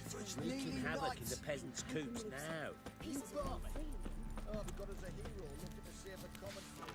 wreaking havoc in the peasants' coops now. You got me. Oh, we've got us a hero looking to save a common folk.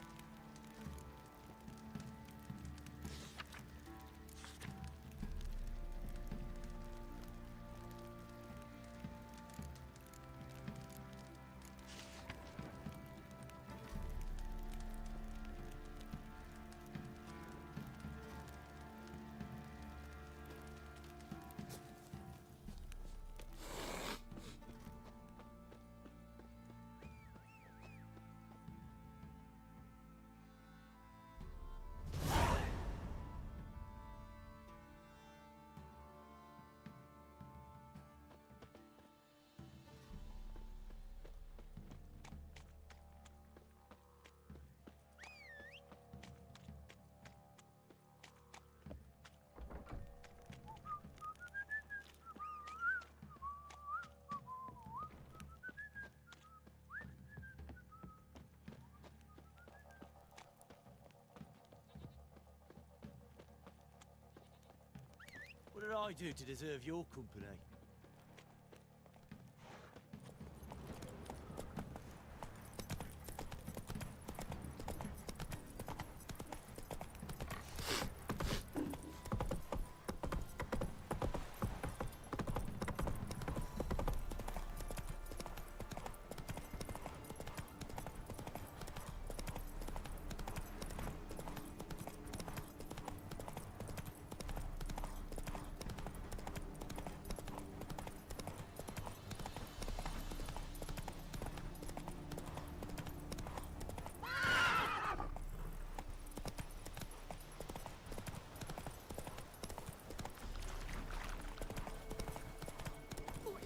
What did I do to deserve your company?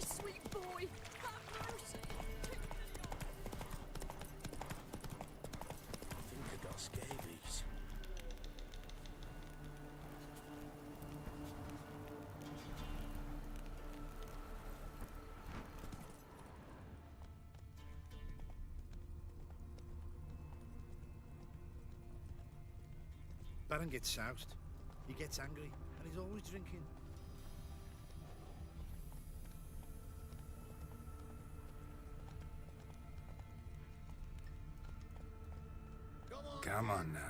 Sweet boy, have mercy. I think I got scabies. Baron gets soused. He gets angry, and he's always drinking. Come on now.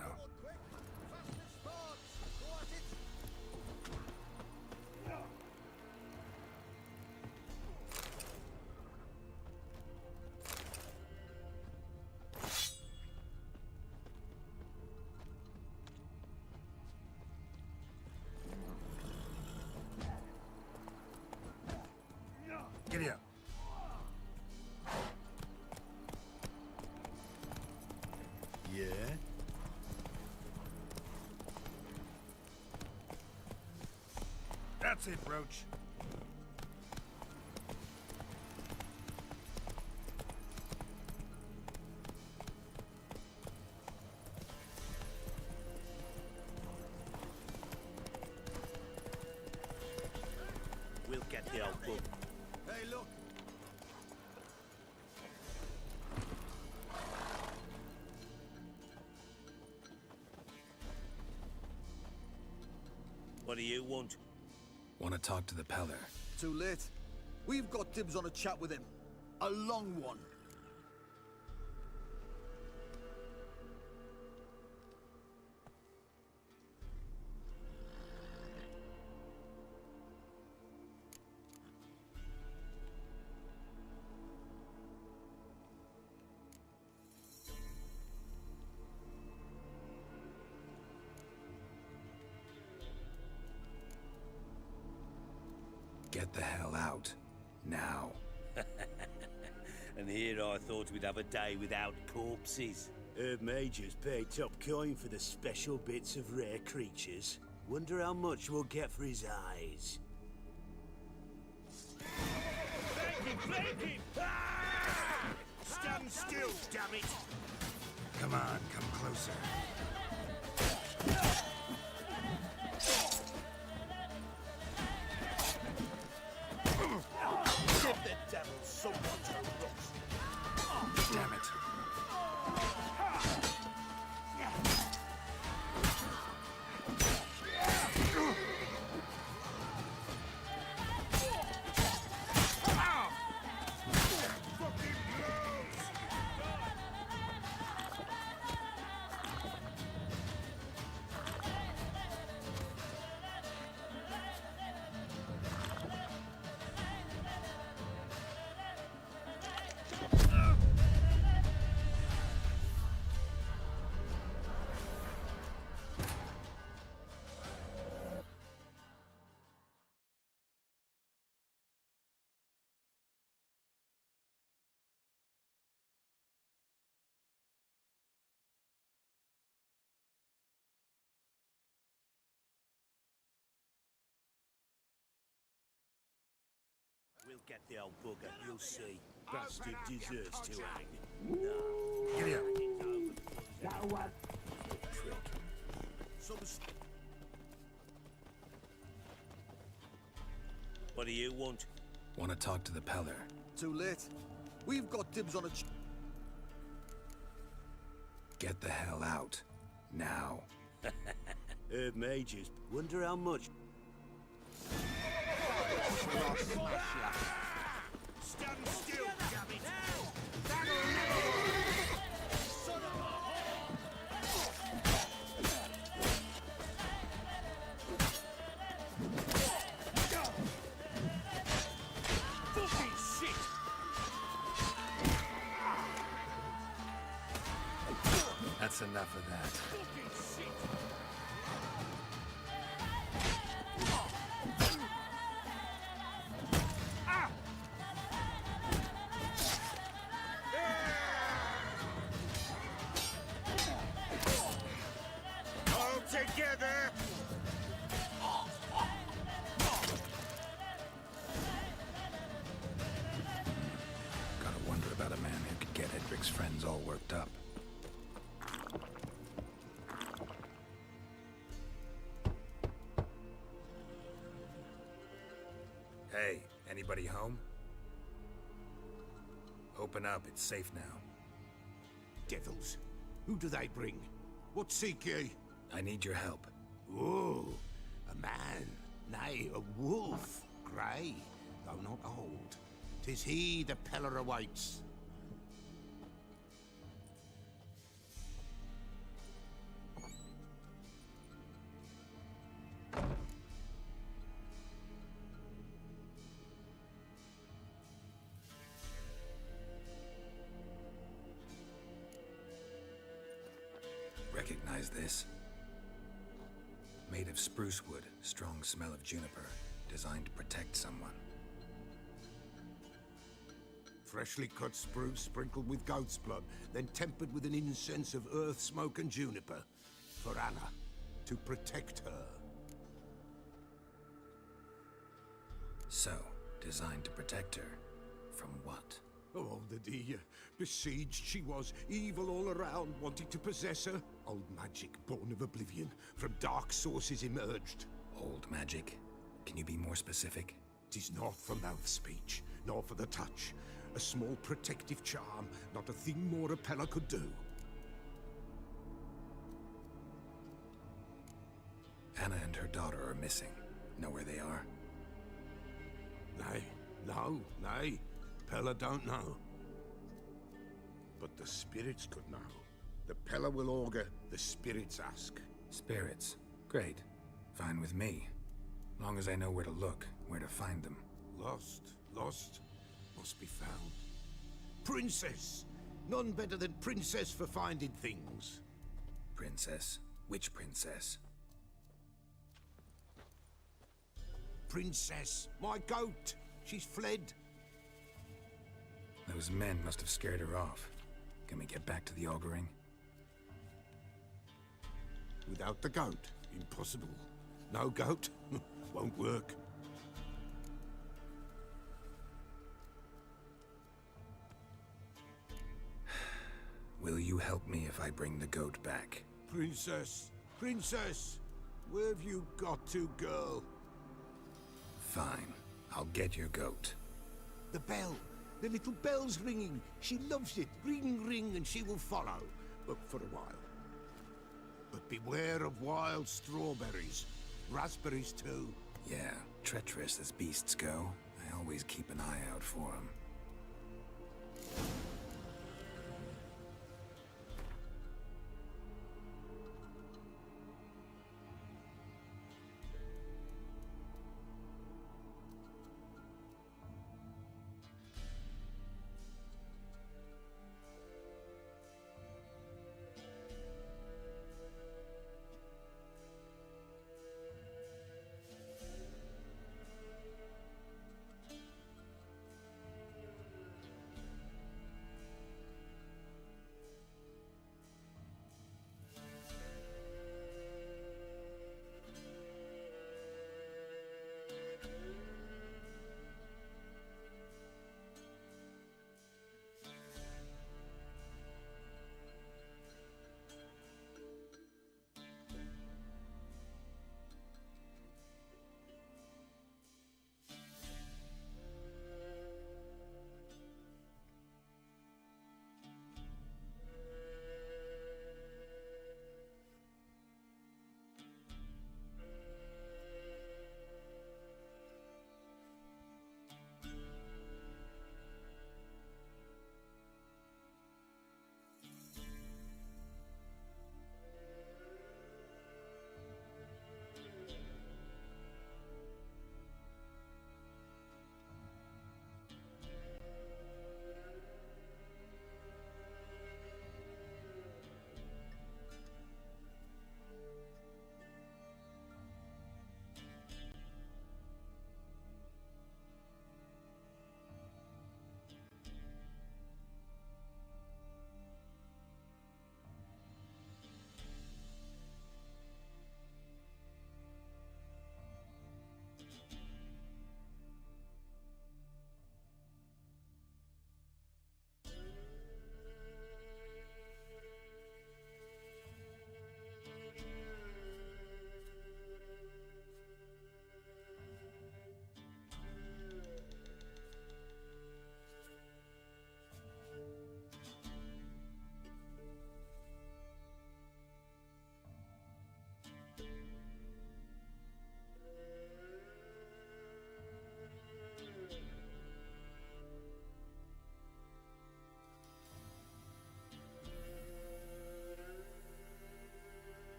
Giddy up. Yeah? That's it, Roach. We'll get the old book. Hey, look! What do you want? Want to talk to the Peller? Too late. We've got dibs on a chat with him. A long one. Get the hell out. Now. And here I thought we'd have a day without corpses. Herb Majors paid top coin for the special bits of rare creatures. Wonder how much we'll get for his eyes. Flank him! Ah! Stand still, damn it! Come on, come closer. Give the devil someone to roast. Damn it. We'll get the old bugger, you'll see. Bastard deserves to hang. No. Giddy up. What do you want? Want to talk to the Peller? Too late. We've got dibs on a Get the hell out. Now. Herb Majors. Wonder how much. Stand still, damn it! Son of a fucking shit! That's enough of that. Fucking shit! Together! Gotta wonder about a man who could get Edric's friends all worked up. Hey, anybody home? Open up, it's safe now. Devils. Who do they bring? What seek ye? I need your help. Oh, a man, nay, a wolf, grey, though not old. 'Tis he the Peller awaits. recognize this. Made of spruce wood, strong smell of juniper, designed to protect someone. Freshly cut spruce sprinkled with goat's blood, then tempered with an incense of earth, smoke, and juniper. For Anna, to protect her. So, designed to protect her. From what? Oh, the dear. Besieged she was, evil all around, wanting to possess her. Old magic, born of oblivion, from dark sources emerged. Old magic? Can you be more specific? 'Tis not for mouth speech, nor for the touch. A small protective charm, not a thing more Apella could do. Anna and her daughter are missing. Know where they are? Nay, nay. Pella don't know. But the spirits could know. The Pella will augur, the spirits ask. Spirits? Great. Fine with me. Long as I know where to look, where to find them. Lost, must be found. Princess! None better than Princess for finding things. Princess? Which princess? Princess, my goat! She's fled. Those men must have scared her off. Can we get back to the auguring? Without the goat, impossible. No goat, won't work. Will you help me if I bring the goat back? Princess, where have you got to, girl? Fine. I'll get your goat. The bell. The little bell's ringing. She loves it. Ring, ring, and she will follow. But for a while. But beware of wild strawberries. Raspberries, too. Yeah, treacherous as beasts go. I always keep an eye out for them.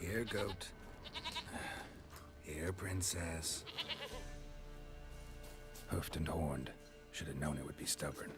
Here, goat. Here, princess. Hoofed and horned. Should have known it would be stubborn.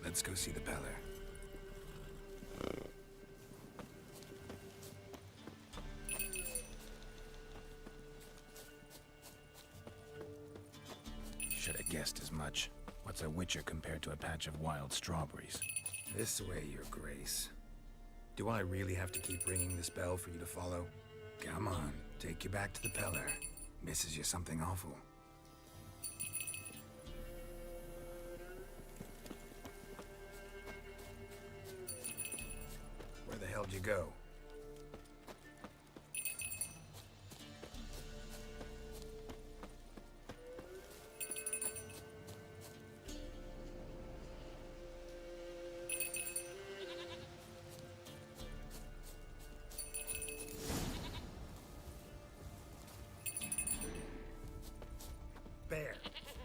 Let's go see the Peller. Should have guessed as much. What's a witcher compared to a patch of wild strawberries? This way, your grace. Do I really have to keep ringing this bell for you to follow? Come on, take you back to the Peller. Misses you something awful. Where the hell'd you go?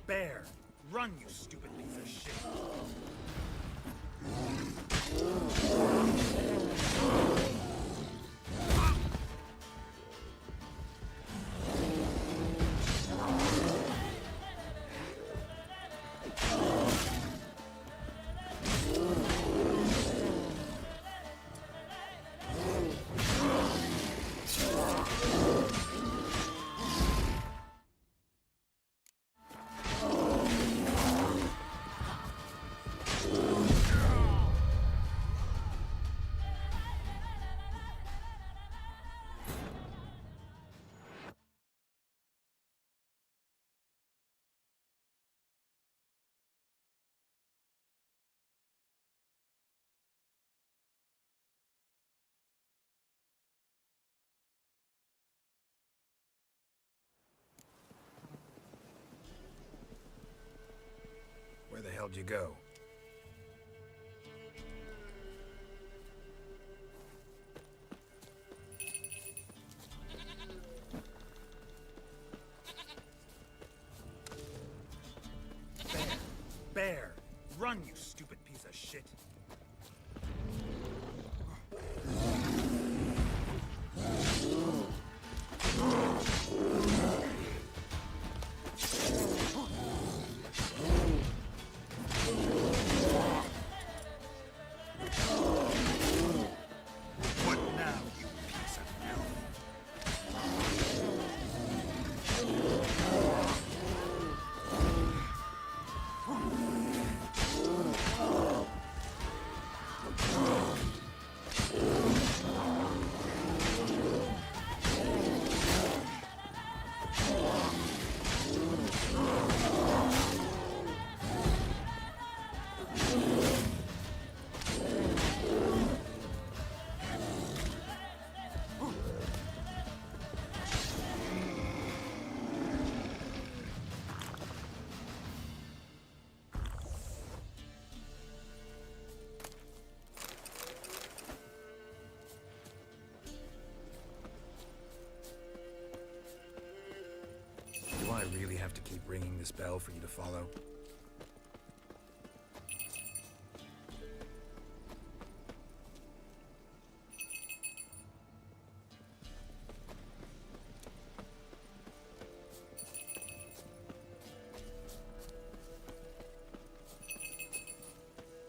Bear! Run, you stupid piece of shit! Where the hell'd you go? Bear! Run, you stupid piece of shit! What now, you piece of filth? Do I really have to keep ringing this bell for you to follow?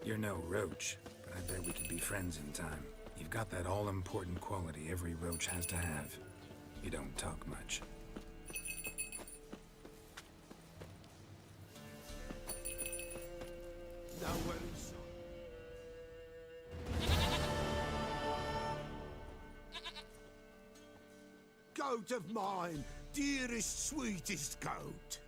You're no roach, but I bet we could be friends in time. You've got that all-important quality every roach has to have. You don't talk much. Nowhere in sight. Goat of mine, dearest, sweetest goat.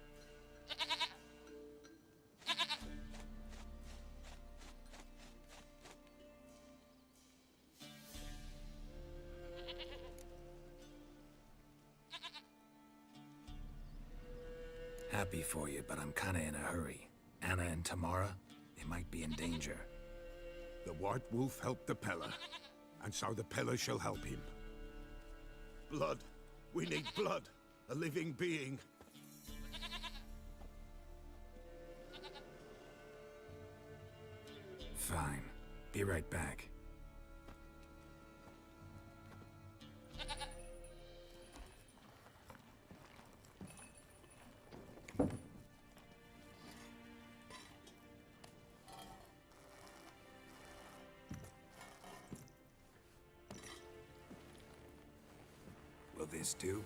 Happy for you, but I'm kinda in a hurry. Anna and Tamara, they might be in danger. The White Wolf helped the Pella, and so the Pella shall help him. Blood. We need blood. A living being. Fine. Be right back. Will this do?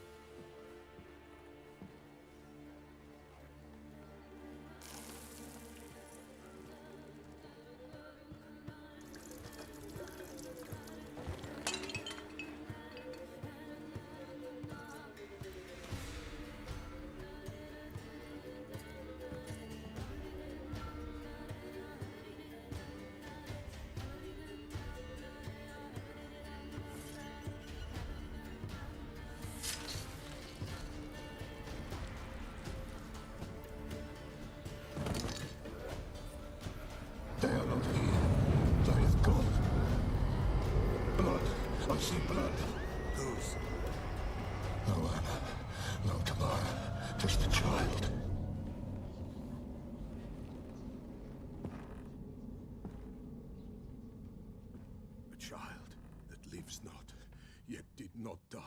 They are not here. There is God. Blood. I see blood. Whose? No Anna. No Tamara. Just the child. A child that lives not, yet did not die.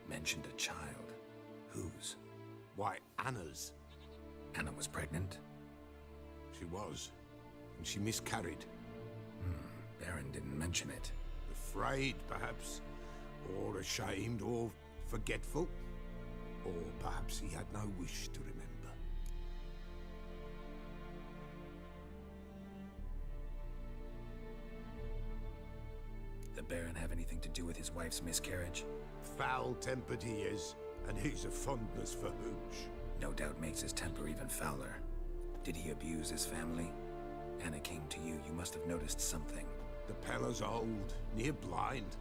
Mentioned a child. Whose? Why, Anna's. Anna was pregnant? She was. And she miscarried. Baron didn't mention it. Afraid, perhaps. Or ashamed, or forgetful. Or perhaps he had no wish to remember. The Baron have anything to do with his wife's miscarriage? Foul-tempered he is, and he's a fondness for hooch. No doubt makes his temper even fouler. Did he abuse his family? Anna came to you. You must have noticed something. The Pella's old, near blind.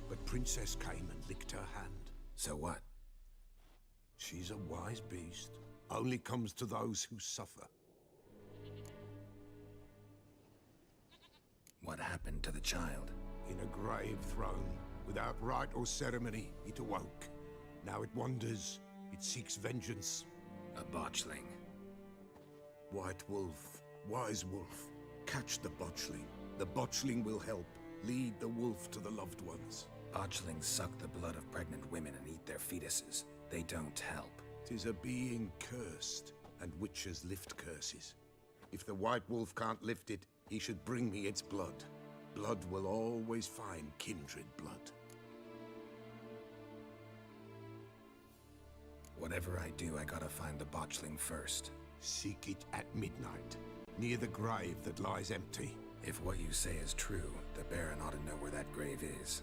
But Princess came and licked her hand. So what? She's a wise beast. Only comes to those who suffer. What happened to the child? In a grave thrown, without rite or ceremony, it awoke. Now it wanders, it seeks vengeance. A botchling. White Wolf, wise wolf, catch the botchling. The botchling will help, lead the wolf to the loved ones. Botchlings suck the blood of pregnant women and eat their fetuses. They don't help. 'Tis a being cursed, and witches lift curses. If the White Wolf can't lift it, he should bring me its blood. Blood will always find kindred blood. Whatever I do, I gotta find the botchling first. Seek it at midnight, near the grave that lies empty. If what you say is true, the Baron ought to know where that grave is.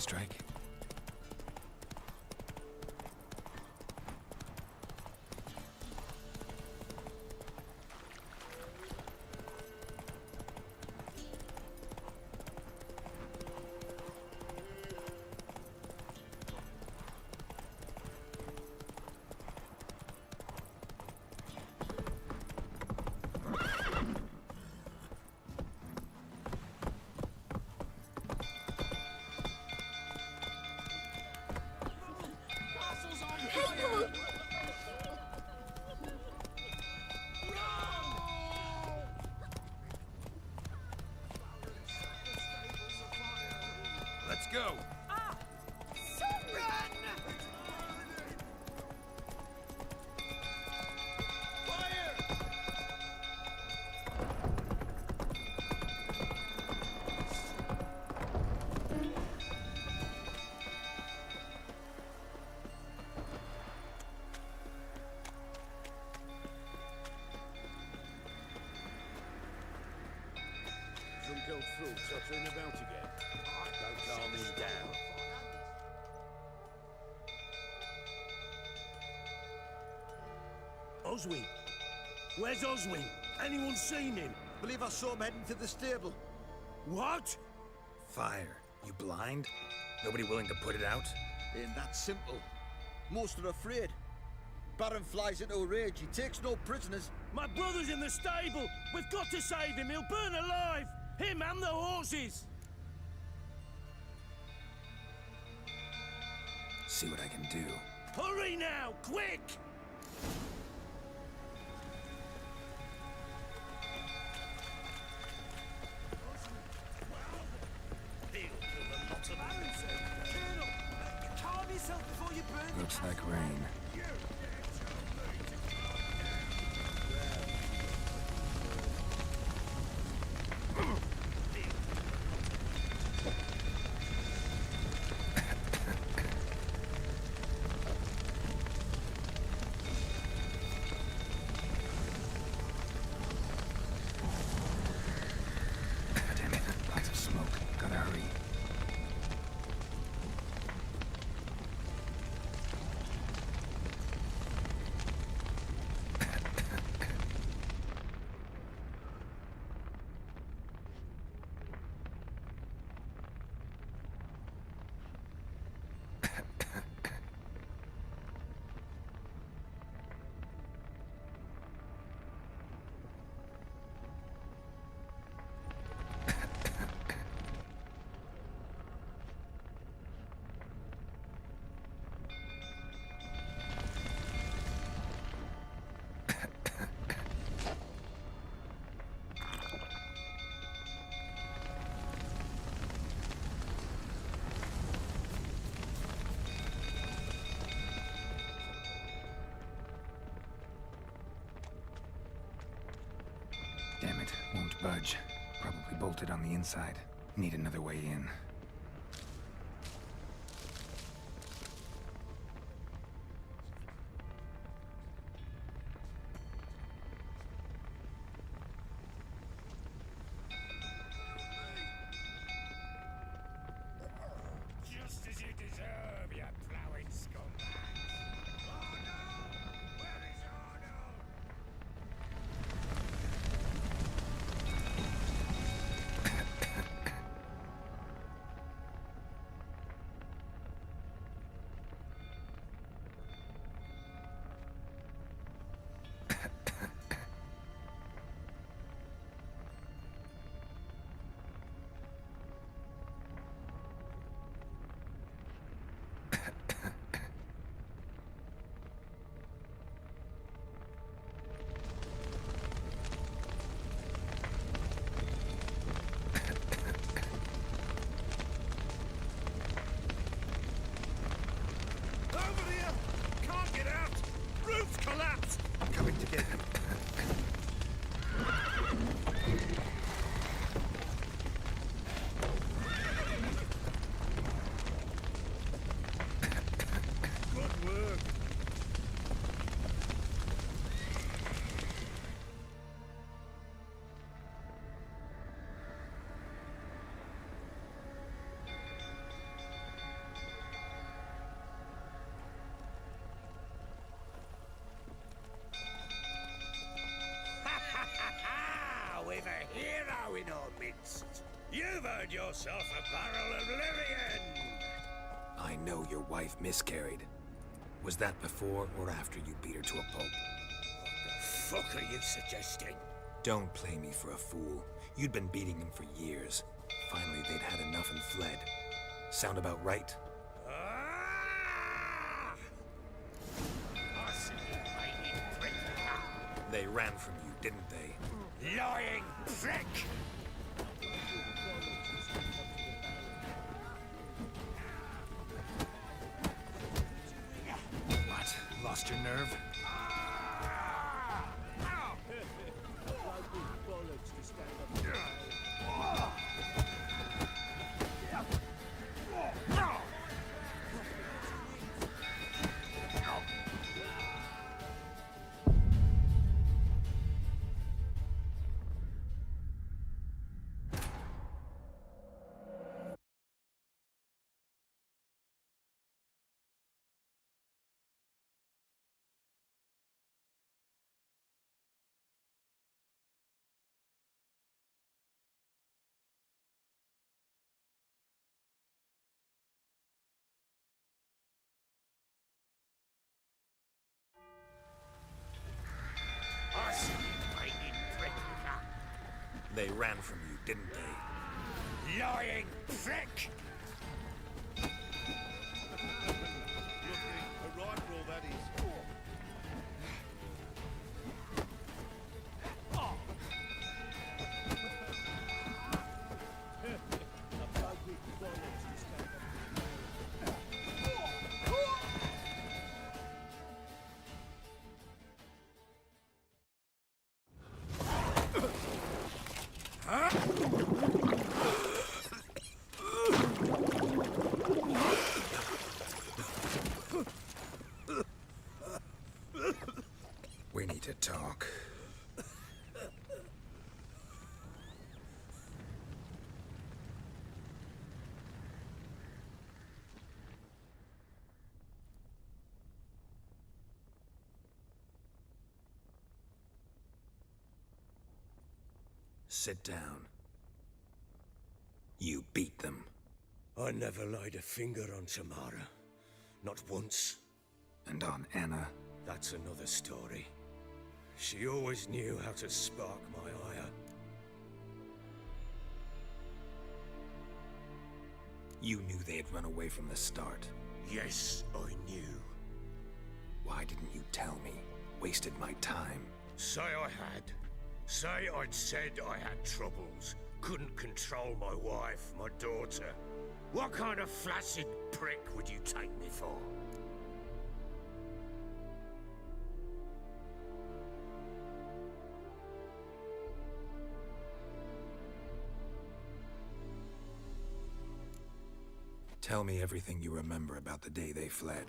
strike? Let's go! Some go through, tottering about again. Don't calm him down. Oswin! Where's Oswin? Anyone seen him? Believe I saw him heading to the stable. What? Fire. You blind? Nobody willing to put it out? Ain't that simple. Most are afraid. Baron flies into a rage. He takes no prisoners. My brother's in the stable! We've got to save him! He'll burn alive! Him and the horses! See what I can do. Hurry now! Quick! Looks like rain. Damn it, lots of smoke. Gotta hurry. Damn it, won't budge. Probably bolted on the inside. Need another way in. Just as you deserve, you plowing scumbag! Where is Arnold? Over here! Can't get out! Roof's collapsed! I'm coming to get him. Good work! earned yourself a barrel of Lyrian! I know your wife miscarried. Was that before or after you beat her to a pulp? What the fuck are you suggesting? Don't play me for a fool. You'd been beating him for years. Finally, they'd had enough and fled. Sound about right? They ran from you, didn't they? Lying prick! What? Lost your nerve? They ran from you, didn't they? Lying prick! A rifle, that is. We need to talk. Sit down. You beat them. I never laid a finger on Tamara. Not once. And on Anna? That's another story. She always knew how to spark my ire. You knew they had run away from the start. Yes, I knew. Why didn't you tell me? Wasted my time. Say I had. Say I'd said I had troubles. Couldn't control my wife, my daughter. What kind of flaccid prick would you take me for? Tell me everything you remember about the day they fled.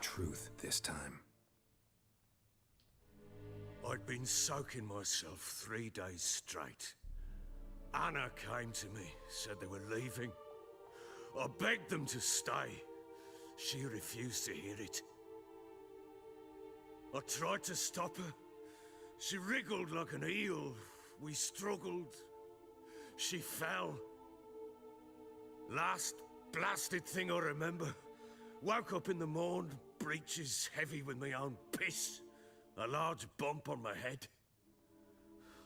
Truth this time. I'd been soaking myself 3 days straight. Anna came to me, said they were leaving. I begged them to stay. She refused to hear it. I tried to stop her. She wriggled like an eel. We struggled. She fell. Last blasted thing I remember. Woke up in the morn, breeches heavy with my own piss. A large bump on my head.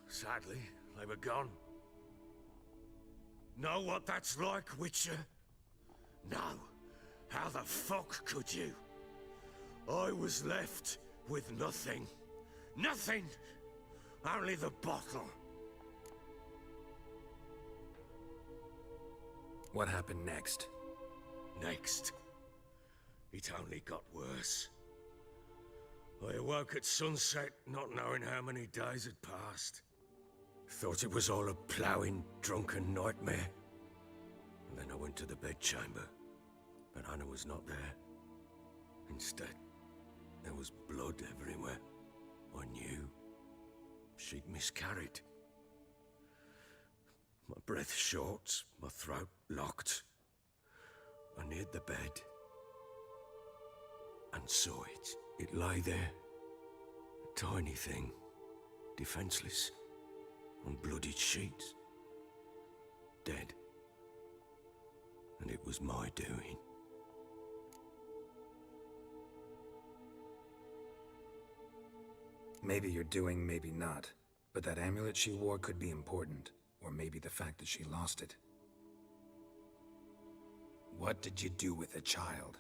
Sadly, they were gone. Know what that's like, Witcher? No. How the fuck could you? I was left with nothing. Nothing! Only the bottle. What happened next? Next, it only got worse. I awoke at sunset, not knowing how many days had passed. Thought it was all a ploughing, drunken nightmare. And then I went to the bedchamber, but Anna was not there. Instead, there was blood everywhere. I knew she'd miscarried. My breath short, my throat locked. I neared the bed and saw it. It lay there, a tiny thing, defenseless, on bloodied sheets, dead. And it was my doing. Maybe you're doing, maybe not. But that amulet she wore could be important. Or maybe the fact that she lost it. What did you do with the child?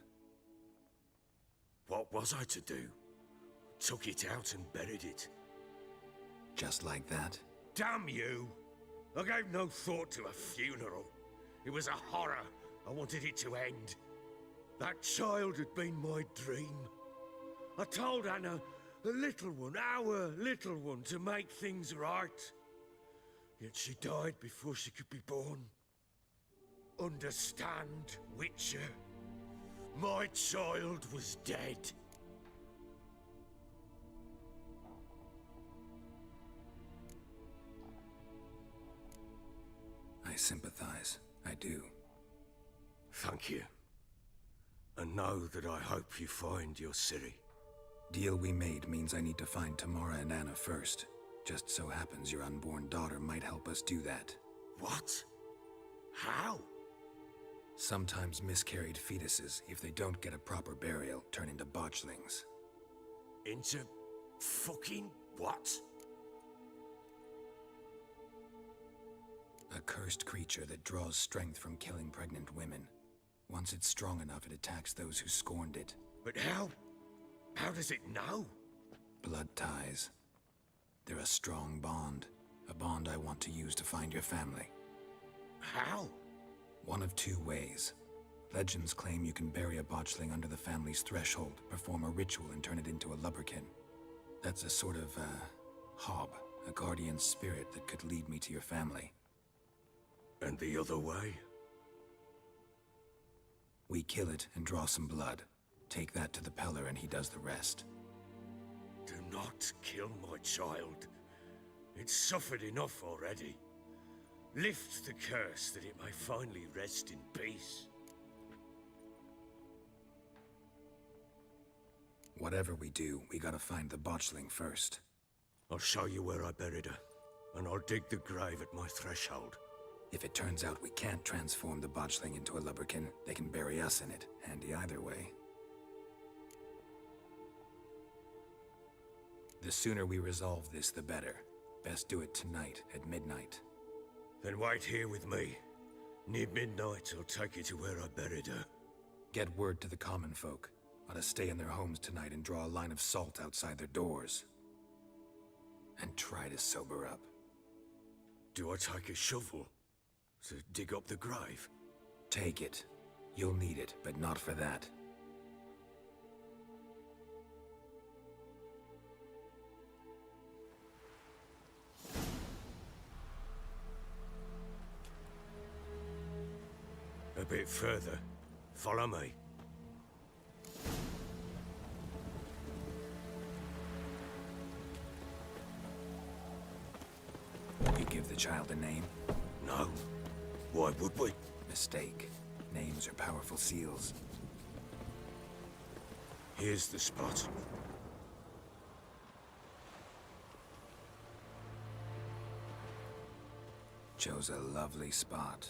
What was I to do? Took it out and buried it. Just like that? Damn you! I gave no thought to a funeral. It was a horror. I wanted it to end. That child had been my dream. I told Anna, the little one, our little one, to make things right. Yet she died before she could be born. Understand, Witcher? My child was dead. I sympathize. I do. Thank you. And know that I hope you find your Ciri. Deal we made means I need to find Tamara and Anna first. Just so happens your unborn daughter might help us do that. What? How? Sometimes miscarried fetuses, if they don't get a proper burial, turn into botchlings. Into fucking what? A cursed creature that draws strength from killing pregnant women. Once it's strong enough, it attacks those who scorned it. But how? How does it know? Blood ties. They're a strong bond. A bond I want to use to find your family. How? One of two ways. Legends claim you can bury a botchling under the family's threshold, perform a ritual and turn it into a lubberkin. That's a sort of, hob, a guardian spirit that could lead me to your family. And the other way? We kill it and draw some blood. Take that to the Peller and he does the rest. Do not kill my child. It's suffered enough already. Lift the curse that it may finally rest in peace. Whatever we do, we gotta find the botchling first. I'll show you where I buried her, and I'll dig the grave at my threshold. If it turns out we can't transform the botchling into a lubberkin, they can bury us in it. Handy either way. The sooner we resolve this, the better. Best do it tonight, at midnight. Then wait here with me. Near midnight, I'll take you to where I buried her. Get word to the common folk. Ought to stay in their homes tonight and draw a line of salt outside their doors. And try to sober up. Do I take a shovel to dig up the grave? Take it. You'll need it, but not for that. A bit further. Follow me. We give the child a name? No. Why would we? Mistake. Names are powerful seals. Here's the spot. Chose a lovely spot.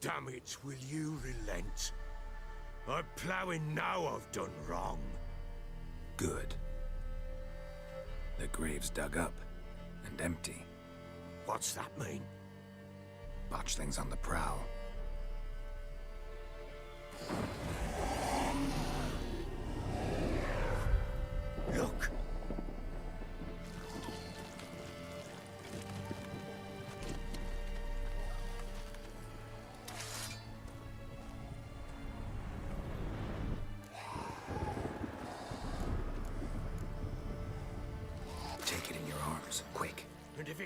Damn it, will you relent? I'm ploughing now I've done wrong. Good. The grave's dug up and empty. What's that mean? Botchling's on the prowl. Look!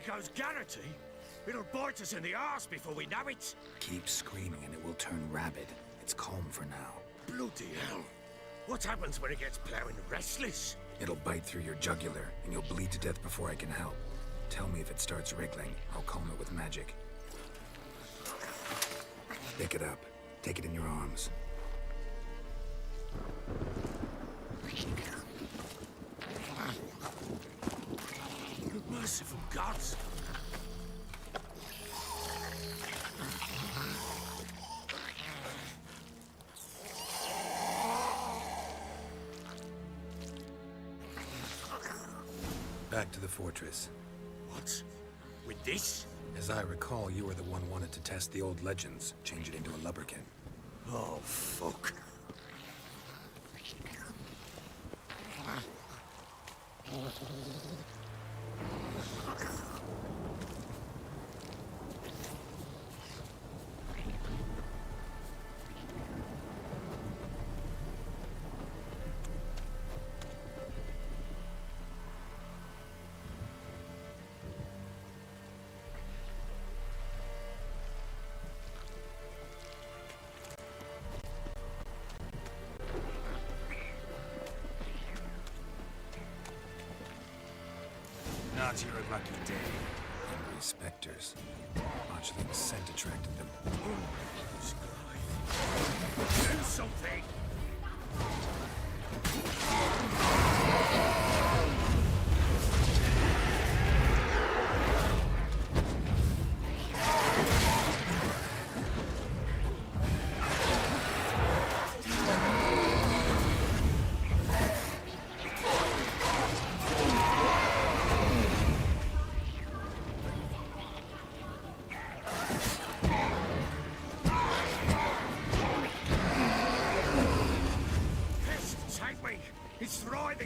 it goes Garrity, it'll bite us in the arse before we know it. Keep screaming and it will turn rabid. It's calm for now. Bloody hell. What happens when it gets plowing restless? It'll bite through your jugular, and you'll bleed to death before I can help. Tell me if it starts wriggling. I'll calm it with magic. Pick it up. Take it in your arms. Merciful gods! Back to the fortress. What? With this? As I recall, you were the one wanted to test the old legends, change it into a lubberkin. Oh, fuck. Not your lucky day. Hungry specters. Botchling's scent attracted them. Do something!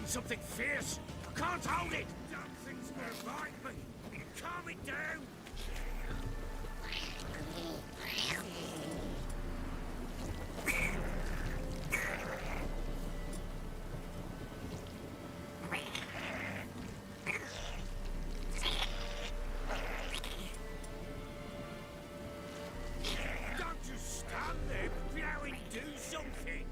Something fierce! I can't hold it! Damn thing's gonna bite me! Calm it down! Don't just stand there, blow and do something!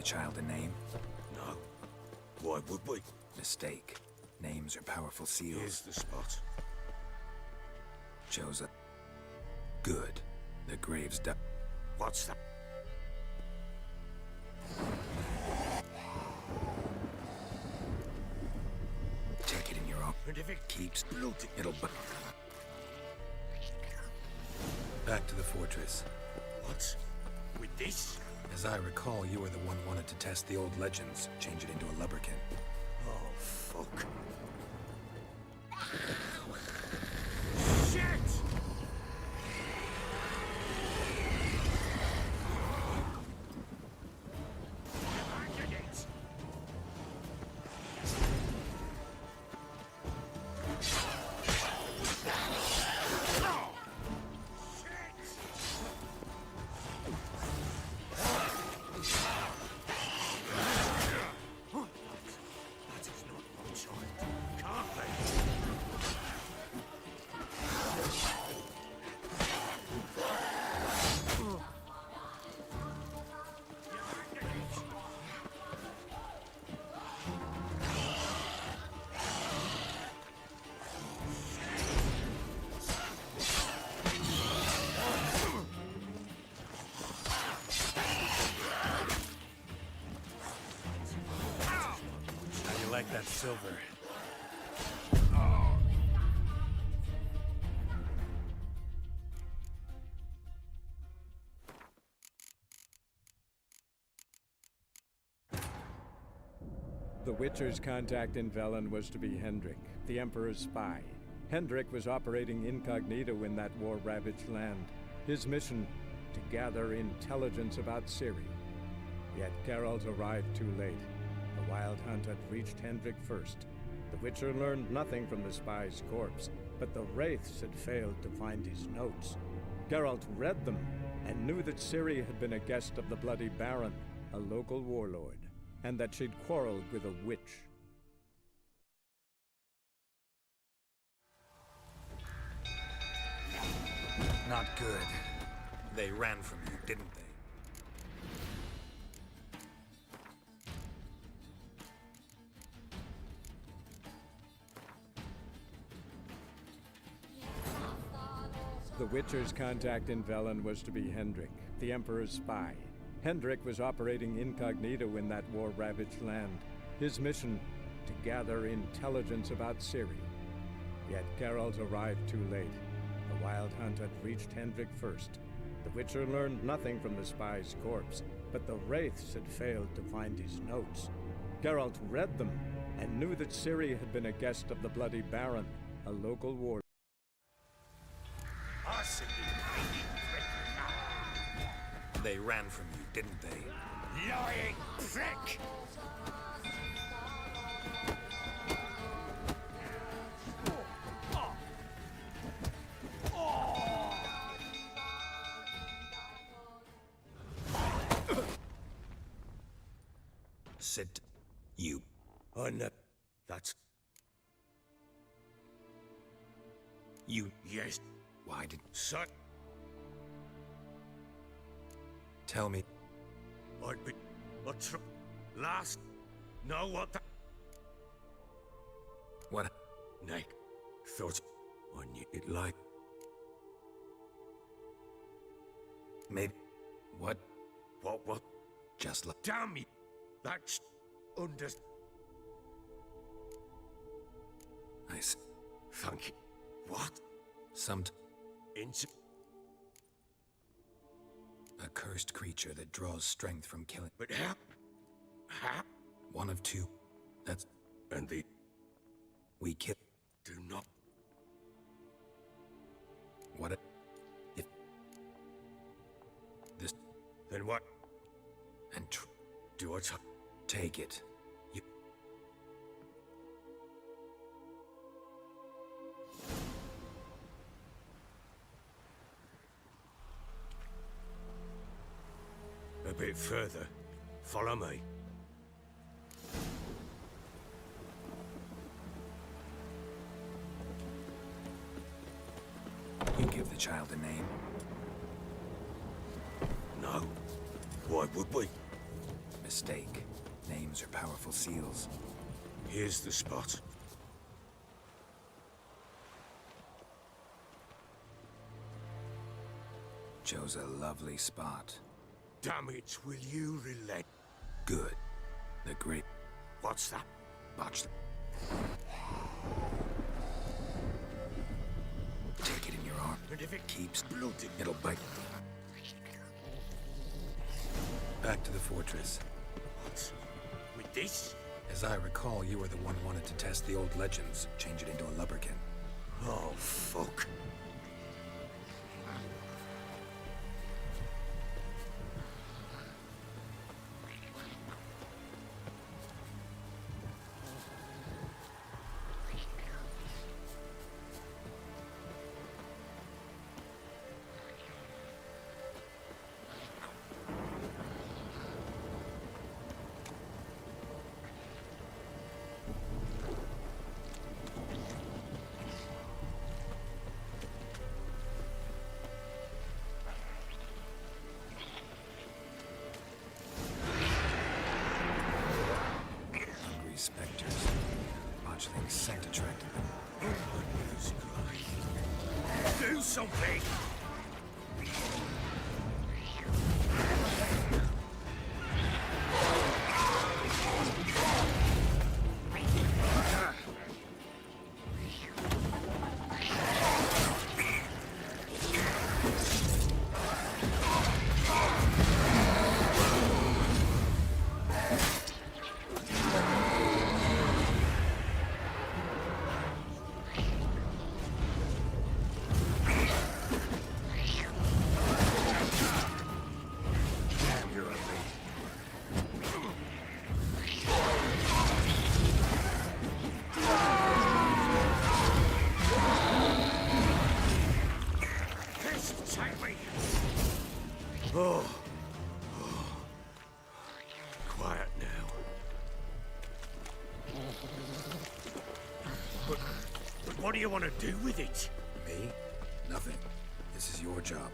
child a name? No. Why would we? Mistake. Names are powerful seals. Here's the spot. Joseph. Good. The grave's dug. What's that? Take it in your own. And if it Keeps blood, it'll. Back to the fortress. What? With this? As I recall, you were the one wanted to test the old legends, change it into a lubberkin. Oh, fuck. Like that silver. The Witcher's contact in Velen was to be Hendrik, the Emperor's spy. Hendrik was operating incognito in that war-ravaged land. His mission, to gather intelligence about Ciri. Yet Geralt arrived too late. The Wild Hunt had reached Hendrik first. The Witcher learned nothing from the spy's corpse, but the Wraiths had failed to find his notes. Geralt read them and knew that Ciri had been a guest of the Bloody Baron, a local warlord, and that she'd quarreled with a witch. Not good. They ran from you, didn't they? The Witcher's contact in Velen was to be Hendrik, the Emperor's spy. Hendrik was operating incognito in that war-ravaged land. His mission, to gather intelligence about Ciri. Yet Geralt arrived too late. The Wild Hunt had reached Hendrik first. The Witcher learned nothing from the spy's corpse, but the Wraiths had failed to find his notes. Geralt read them and knew that Ciri had been a guest of the Bloody Baron, a local warlord. They ran from you, didn't they? Lying prick! Sit. You. That's... You. Yes. Why did... Son. Tell me. I'd be... Last... Know what the... What? Nick. Thought... I knew it like... Maybe... What? What? Just like... Damn me! That's... under... I see. Thank you. What? A cursed creature that draws strength from killing. But how? One of two. That's... And the... We kill... Do not... What if... This... Then what? And do I take it. You... A bit further. Follow me. You give the child a name? No. Why would we? mistake. Names are powerful seals. Here's the spot. Chose a lovely spot. Damn it, will you relent? Good. The great... What's that? Botched. Take it in your arm. And if it keeps bloating, it'll bite. Back to the fortress. What? With this? As I recall, you were the one who wanted to test the old legends, change it into a lubberkin. Oh, fuck. Spectres. Botchling's scent attracted them. Do something! Quiet now. But what do you want to do with it? Me? Nothing. This is your job.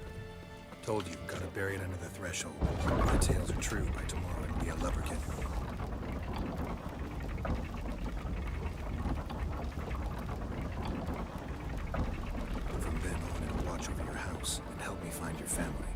Told you, gotta bury it under the threshold. If the tales are true, by tomorrow it'll be a lubberkin. From then on, it'll watch over your house and help me find your family.